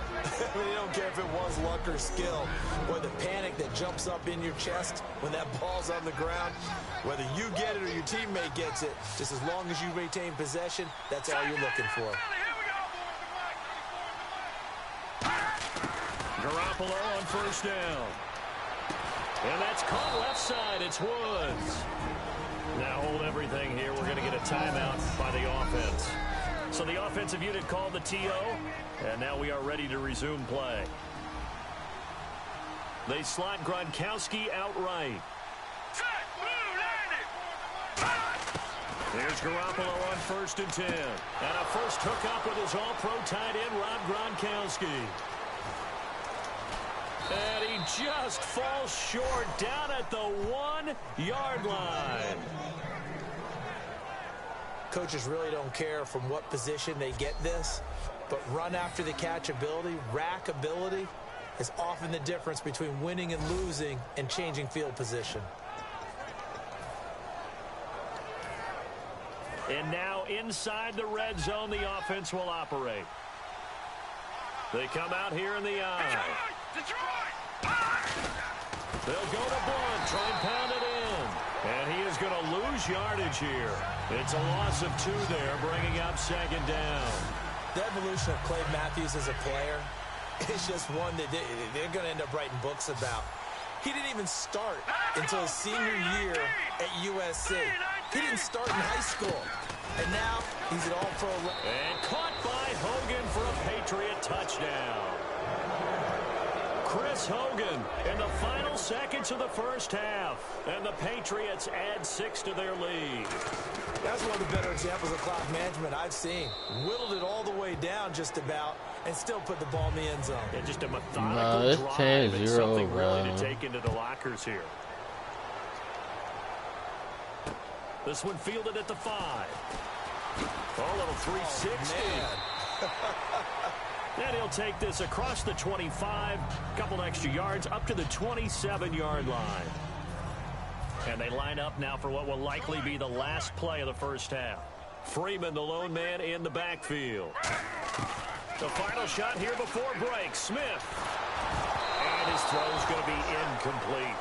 They don't care if it was luck or skill, or the panic that jumps up in your chest when that ball's on the ground. Whether you get it or your teammate gets it, just as long as you retain possession, that's all you're looking for. Garoppolo on first down. And that's caught left side. It's Woods. Now hold everything here. We're going to get a timeout by the offense. So the offensive unit called the TO, and now we are ready to resume play. They slot Gronkowski outright. There's Garoppolo on 1st and 10. And a first hookup with his all-pro tight end, Rob Gronkowski. And he just falls short down at the 1-yard line. Coaches really don't care from what position they get this, but run after the catch ability, rack ability, is often the difference between winning and losing and changing field position. And now inside the red zone, the offense will operate. They come out here in the eye. They'll go to Blunt, try and pound it in. And he is going to lose yardage here. It's a loss of 2 there, bringing up second down. The evolution of Clay Matthews as a player is just one that they're going to end up writing books about. He didn't even start until his senior year at USC. He didn't start in high school. And now he's an all-pro. And caught by Hogan for a Patriot touchdown. Chris Hogan in the final seconds of the first half. And the Patriots add 6 to their lead. That's one of the better examples of clock management I've seen. Whittled it all the way down just about and still put the ball in the end zone. Yeah, just a methodical drive. It's something really to take into the lockers here. This one fielded at the 5. Oh, a little 360. And he'll take this across the 25, couple extra yards up to the 27-yard line. And they line up now for what will likely be the last play of the first half. Freeman, the lone man, in the backfield. The final shot here before break. Smith. And his throw is going to be incomplete.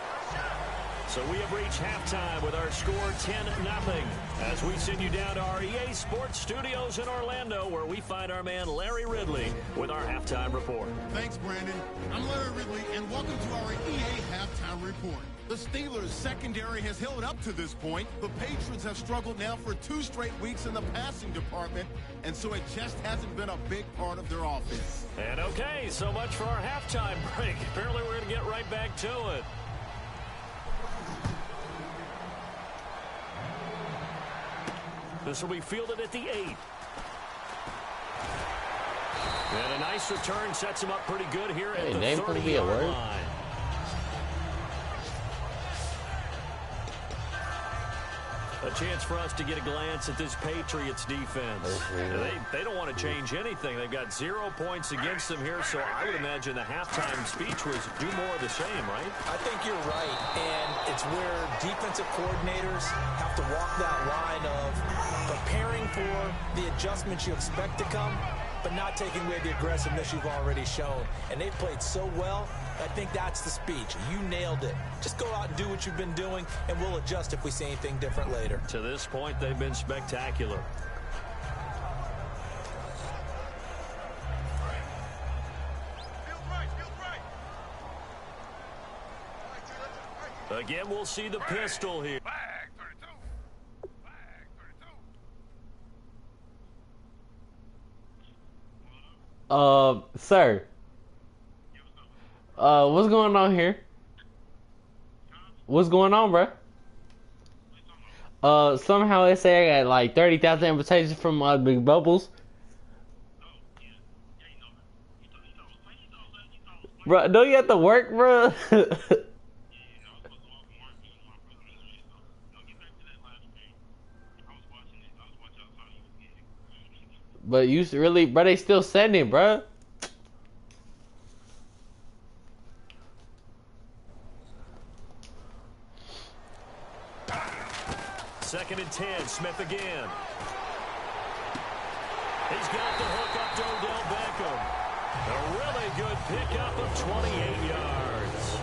So we have reached halftime with our score 10-0 as we send you down to our EA Sports Studios in Orlando, where we find our man Larry Ridley with our halftime report. Thanks, Brandon. I'm Larry Ridley, and welcome to our EA halftime report. The Steelers' secondary has held up to this point. The Patriots have struggled now for 2 straight weeks in the passing department, and so it just hasn't been a big part of their offense. And okay, so much for our halftime break. Apparently we're going to get right back to it. This will be fielded at the 8. And a nice return sets him up pretty good here at the 30-yard line. A chance for us to get a glance at this Patriots defense. They don't want to change anything. They've got 0 points against them here, so I would imagine the halftime speech was do more of the same, right? I think you're right, and it's where defensive coordinators have to walk that line of preparing for the adjustments you expect to come, but not taking away the aggressiveness you've already shown. And they've played so well, I think that's the speech. You nailed it. Just go out and do what you've been doing, and we'll adjust if we see anything different later. To this point, they've been spectacular. Again, we'll see the pistol here. Sir. What's going on here? What's going on, bro? Somehow they say I got like 30,000 invitations from Big Bubbles. Bro, don't you have to work, bro? But you really, bro, they still sending, bro. Second and 10, Smith again. He's got the hook up to Odell Beckham. A really good pickup of 28 yards.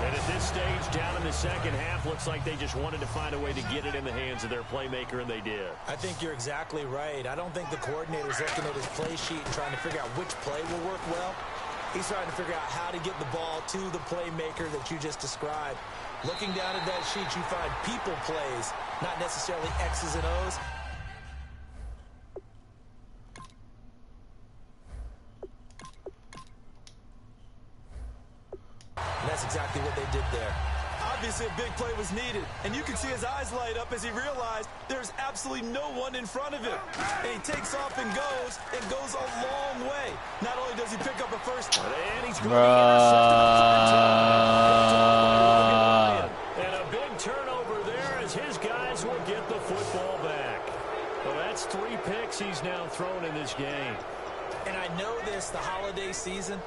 And at this stage, down in the second half, looks like they just wanted to find a way to get it in the hands of their playmaker, and they did. I think you're exactly right. I don't think the coordinator's looking at his play sheet and trying to figure out which play will work well. He's trying to figure out how to get the ball to the playmaker that you just described. Looking down at that sheet, you find people plays, not necessarily X's and O's. And that's exactly what they did there. Obviously, a big play was needed, and you can see his eyes light up as he realized there's absolutely no one in front of him. And he takes off and goes a long way. Not only does he pick up a first down, and he's going to be intercepted. And a big turnover there as his guys will get the football back. Well, that's 3 picks he's now thrown in this game. And I know this, the holiday season,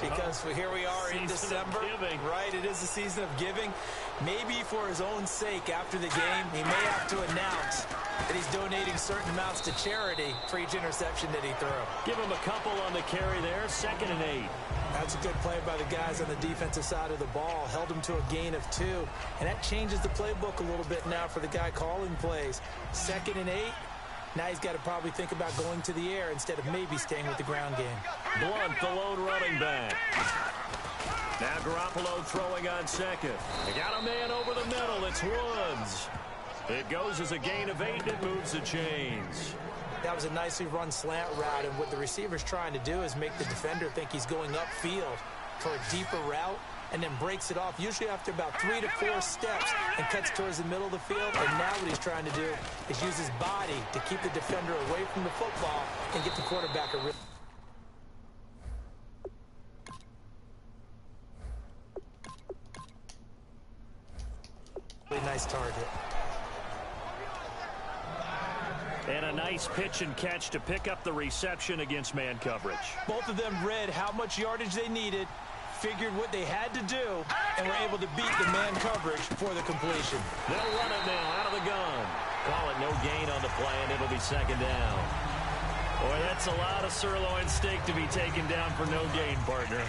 because here we are in December, right? It is the season of giving. Maybe for his own sake after the game, he may have to announce that he's donating certain amounts to charity for each interception that he threw. Give him a couple on the carry there, 2nd and 8. That's a good play by the guys on the defensive side of the ball. Held him to a gain of 2. And that changes the playbook a little bit now for the guy calling plays. 2nd and 8. Now he's got to probably think about going to the air instead of maybe staying with the ground game. Blunt, the lone running back. Now Garoppolo throwing on second. They got a man over the middle. It's Woods. It goes as a gain of 8, and it moves the chains. That was a nicely run slant route, and what the receiver's trying to do is make the defender think he's going upfield for a deeper route, and then breaks it off, usually after about 3 to 4 steps, and cuts towards the middle of the field. And now what he's trying to do is use his body to keep the defender away from the football and get the quarterback a really nice target. And a nice pitch and catch to pick up the reception against man coverage. Both of them read how much yardage they needed, figured what they had to do, and were able to beat the man coverage for the completion. They'll run it now out of the gun. Call it no gain on the play, and it'll be 2nd down. Boy, that's a lot of sirloin steak to be taken down for no gain, partner.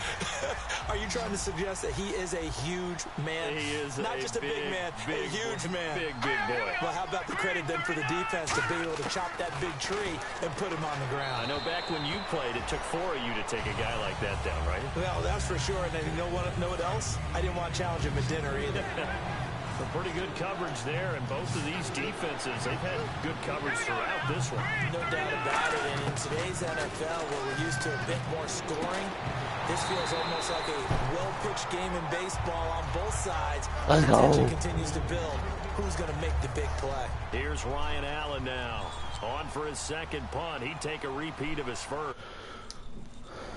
Are you trying to suggest that he is a huge man? He is not just a big man, a huge man. Big boy. Well, how about the credit then for the defense to be able to chop that big tree and put him on the ground? I know back when you played, it took 4 of you to take a guy like that down, right? Well, that's for sure. And then you know what else? I didn't want to challenge him at dinner either. Some pretty good coverage there, and both of these defenses, they've had good coverage throughout this one. No doubt about it, and in today's NFL, where we're used to a bit more scoring, this feels almost like a well-pitched game in baseball on both sides. The tension continues to build. Who's going to make the big play? Here's Ryan Allen now. On for his 2nd punt. He'd take a repeat of his first.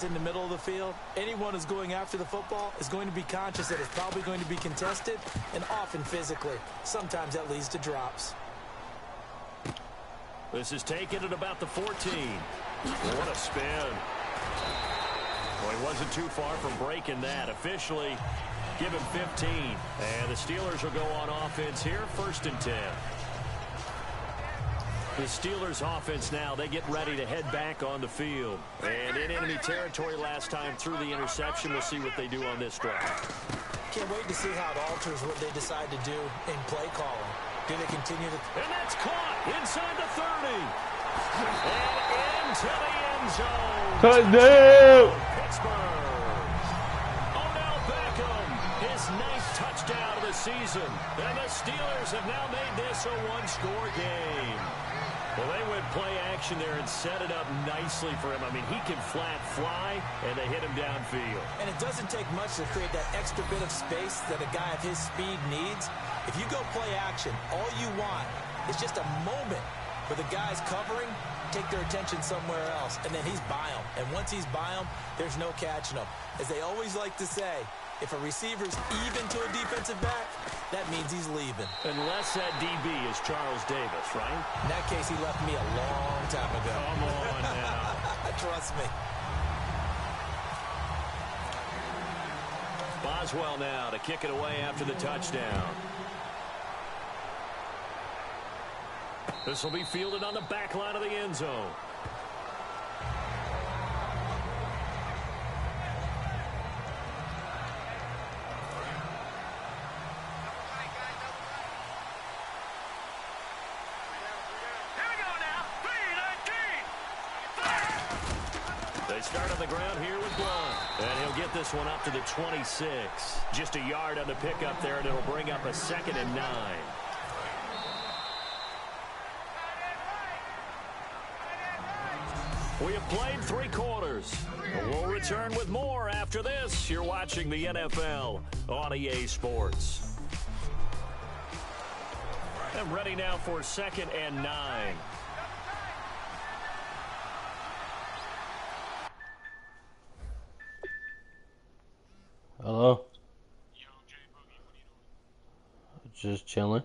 In the middle of the field, anyone who's going after the football is going to be conscious that it's probably going to be contested, and often physically. Sometimes that leads to drops. This is taken at about the 14. What a spin. Well, he wasn't too far from breaking that. Officially, give him 15. And the Steelers will go on offense here, 1st and 10. The Steelers offense now, they get ready to head back on the field. And in enemy territory last time through the interception. We'll see what they do on this drive. Can't wait to see how it alters what they decide to do in play calling. Do they continue to... And that's caught inside the 30. And into the end zone. Touchdown! Pittsburgh. Odell Beckham, his 9th touchdown of the season. And the Steelers have now made this a 1-score game. Well, they went play action there and set it up nicely for him. I mean, he can flat fly, and they hit him downfield. And it doesn't take much to create that extra bit of space that a guy of his speed needs. If you go play action, all you want is just a moment where the guy's covering, take their attention somewhere else, and then he's by him. And once he's by him, there's no catching him. As they always like to say, if a receiver's even to a defensive back, that means he's leaving. Unless that DB is Charles Davis, right? In that case, he left me a long time ago. Come on now. Trust me. Boswell now to kick it away after the touchdown. This will be fielded on the back line of the end zone. They start on the ground here with Blunt. And he'll get this one up to the 26. Just a yard on the pickup there, and it'll bring up a 2nd and 9. We have played 3 quarters. We'll return with more after this. You're watching the NFL on EA Sports. And ready now for 2nd and 9. Hello? Just chilling.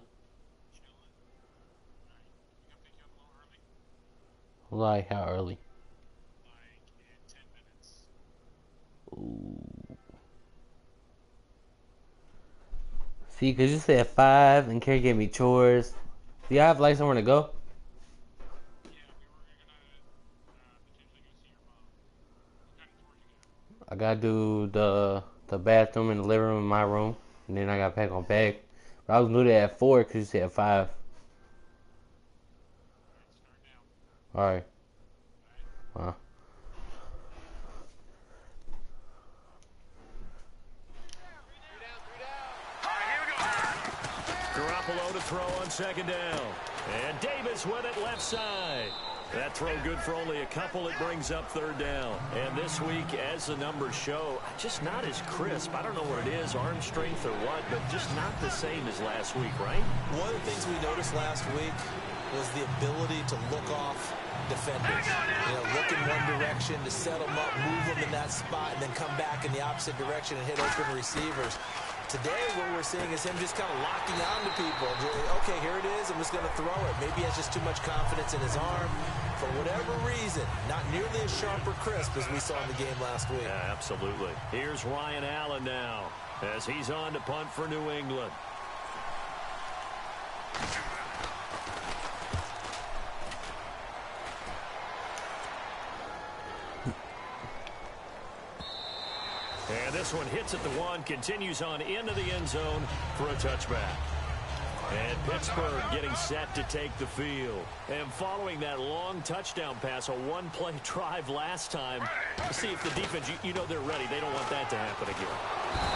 Like how early? Ooh. See, cause you said 5 and Carrie gave me chores. Do you have like somewhere to go? I gotta do the bathroom and the living room in my room, and then I gotta pack on bag. But I was gonna do that at 4 because you said 5. Alright. Garoppolo to throw on 2nd down. And Davis with it left side. That throw good for only a couple. It brings up 3rd down. And this week, as the numbers show, just not as crisp. I don't know what it is, arm strength or what, but just not the same as last week, right? One of the things we noticed last week was the ability to look off defenders. You know, look in one direction to set them up, move them in that spot, and then come back in the opposite direction and hit open receivers. Today, what we're seeing is him just kind of locking on to people. Okay, here it is. I'm just going to throw it. Maybe he has just too much confidence in his arm. For whatever reason, not nearly as sharp or crisp as we saw in the game last week. Yeah, absolutely. Here's Ryan Allen now as he's on to punt for New England. And this one hits at the 1, continues on into the end zone for a touchback. And Pittsburgh getting set to take the field. And following that long touchdown pass, a one-play drive last time, see if the defense, you know they're ready. They don't want that to happen again.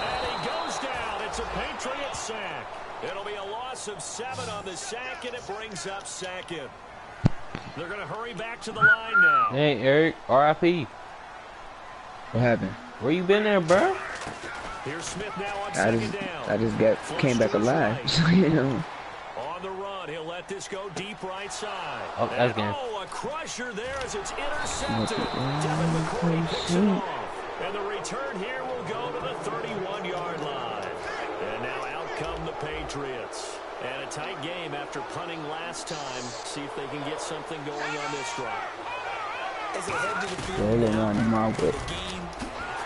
And he goes down. It's a Patriot sack. It'll be a loss of 7 on the sack, and it brings up 2nd. They're going to hurry back to the line now. Hey, Eric, R.I.P. What happened? Where you been there, bro? Here's Smith now on 2nd down. I just came back alive. So, you know. On the run, he'll let this go deep right side. Oh, that's good. Oh, a crusher there as it's intercepted. Devin McCourty picks it off. And the return here will go to the 31-yard line. And now out come the Patriots. And a tight game after punting last time. See if they can get something going on this drive. As they head to the field now, the game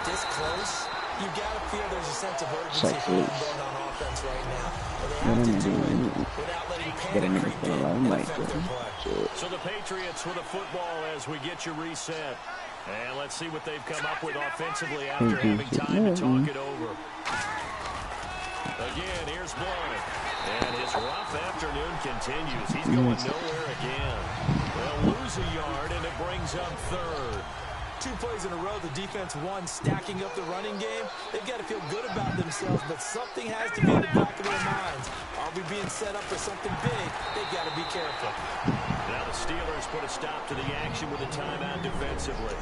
this close, you got to feel there's a sense of urgency on offense right now. They have to do it without letting panic creep in and affect their play. So the Patriots with a football as we get you reset. And let's see what they've come up with offensively after having time to talk it over. Again, here's Blunt. And his rough afternoon continues. He's going nowhere again. They'll lose a yard, and it brings up 3rd. 2 plays in a row, the defense won, stacking up the running game. They've got to feel good about themselves, but something has to be in the back of their minds. Are we being set up for something big? They've got to be careful. Now the Steelers put a stop to the action with a timeout defensively.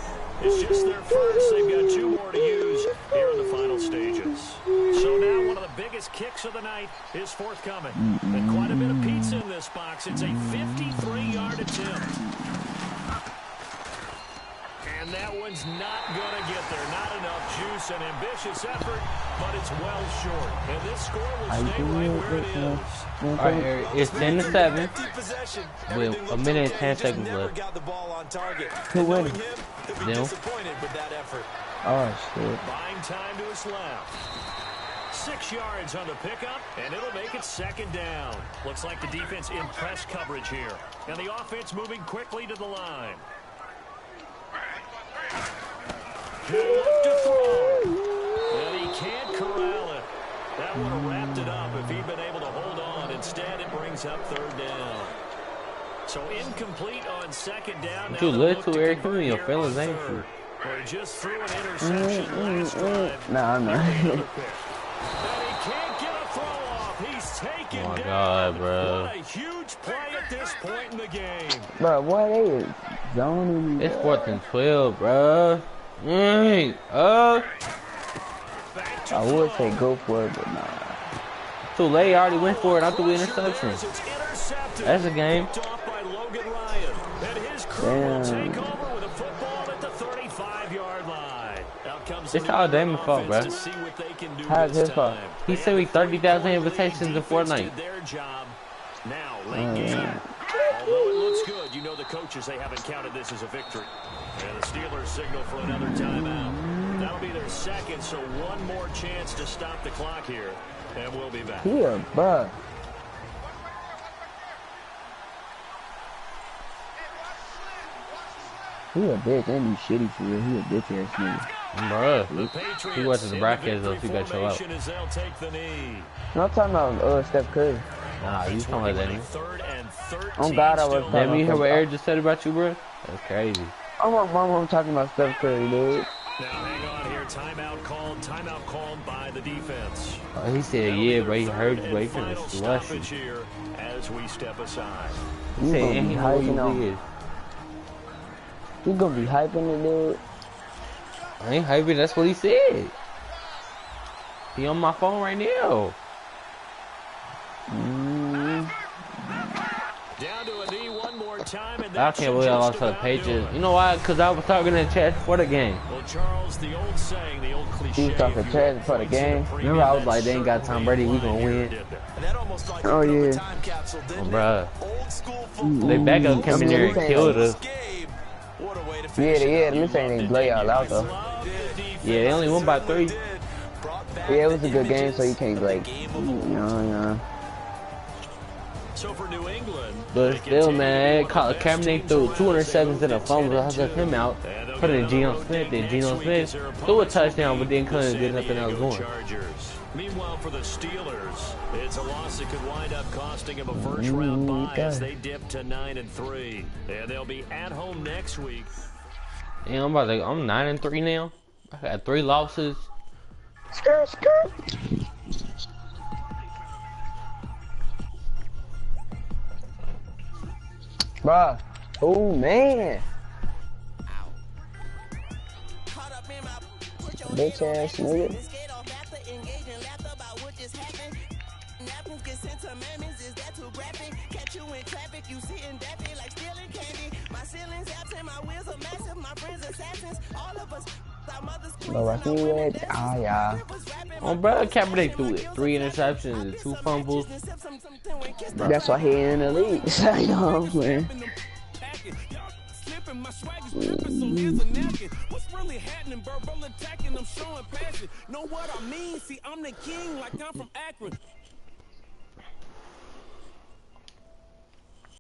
It's just their first. They've got 2 more to use here in the final stages. So now one of the biggest kicks of the night is forthcoming. And quite a bit of pizza in this box. It's a 53-yard attempt. And that one's not going to get there. Not enough juice It's an ambitious effort, but it's well short. And this score will stay right where it is. All right, Eric, it's 10-7 with a minute and 10 seconds left. Who wins? Them. Oh, shit. Buying time to his left. 6 yards on the pickup, and it'll make it second down. Looks like the defense in press coverage here. And the offense moving quickly to the line. He'll look to throw. And he can't corral it. That would have wrapped it up if he'd been able to hold on. Instead, it brings up third down. So incomplete on second down. Too little, Eric. Come in your feelings, ain't you? Or he just threw an interception last drive. Nah, I'm not. And he can't get a throw off. He's taken Oh my down. God, bro. What a huge play at this point in the game. Bro, what is zoning? It's 4th and 12, bro. I would say go for it, but nah. Too late. I already went for it. I threw an interception. That's a game. Damn. It's all Damon's fault, bro. How's his fault? He sent me 30,000 invitations in Fortnite. Now, late game. Although it looks good, you know the coaches, they haven't counted this as a victory. And the Steelers signal for another timeout. That'll be their second, so one more chance to stop the clock here. And we'll be back. He a bug. He a bitch, and he's shitty for real. He a bitch ass nigga. Bruh, he watches the broadcast though, so you better chill out. No, I'm talking about Steph Curry. Nah, you talking about that nigga. Oh God, I was talking Damn, you hear what about Eric just said about you, bro? That's crazy. I'm talking about Steph Curry, dude. Now hang on here, timeout called by the defense. Oh, he said, yeah, bro, he heard you, bro. He finna slush you. Here as we step aside. He said, and he knows who he is. You gonna be hyping it, dude? I ain't hyping, that's what he said. He on my phone right now. Down to a knee one more time, and I can't believe I lost to the Patriots. You know why? Because I was talking in the chat for the game. Well, Charles, the old saying, the old cliche. He was talking trash for the game. Remember, I was like, they ain't got Tom Brady, we gonna win. Oh, yeah. Oh, bruh. They back up came in there and killed us. Yeah, let me say they blow y'all out, though. Yeah, they only won by 3. Yeah, it was a good game, so you can't, like, yeah. So for New England, but still, man, Kaepernick threw 207s in a fumble. I took him out, put in Geno Smith. Then Geno Smith threw a touchdown, but then couldn't get nothing else going. Meanwhile, for the Steelers, it's a loss that could wind up costing them a first-round bye as they dip to 9-3, and they'll be at home next week. Yeah, I'm 9-3 now. I got 3 losses. Skirt. Bruh. Oh, man. Bitch ass nigga. Bro, I see it. Ah, yeah. Oh, bro, Kaepernick threw it. 3 interceptions and 2 fumbles. That's why he in the league. So, you know what I'm saying? What's really happening, verbal attacking, I'm showing passion. Know what I mean? See, I'm the king, like I'm from Akron.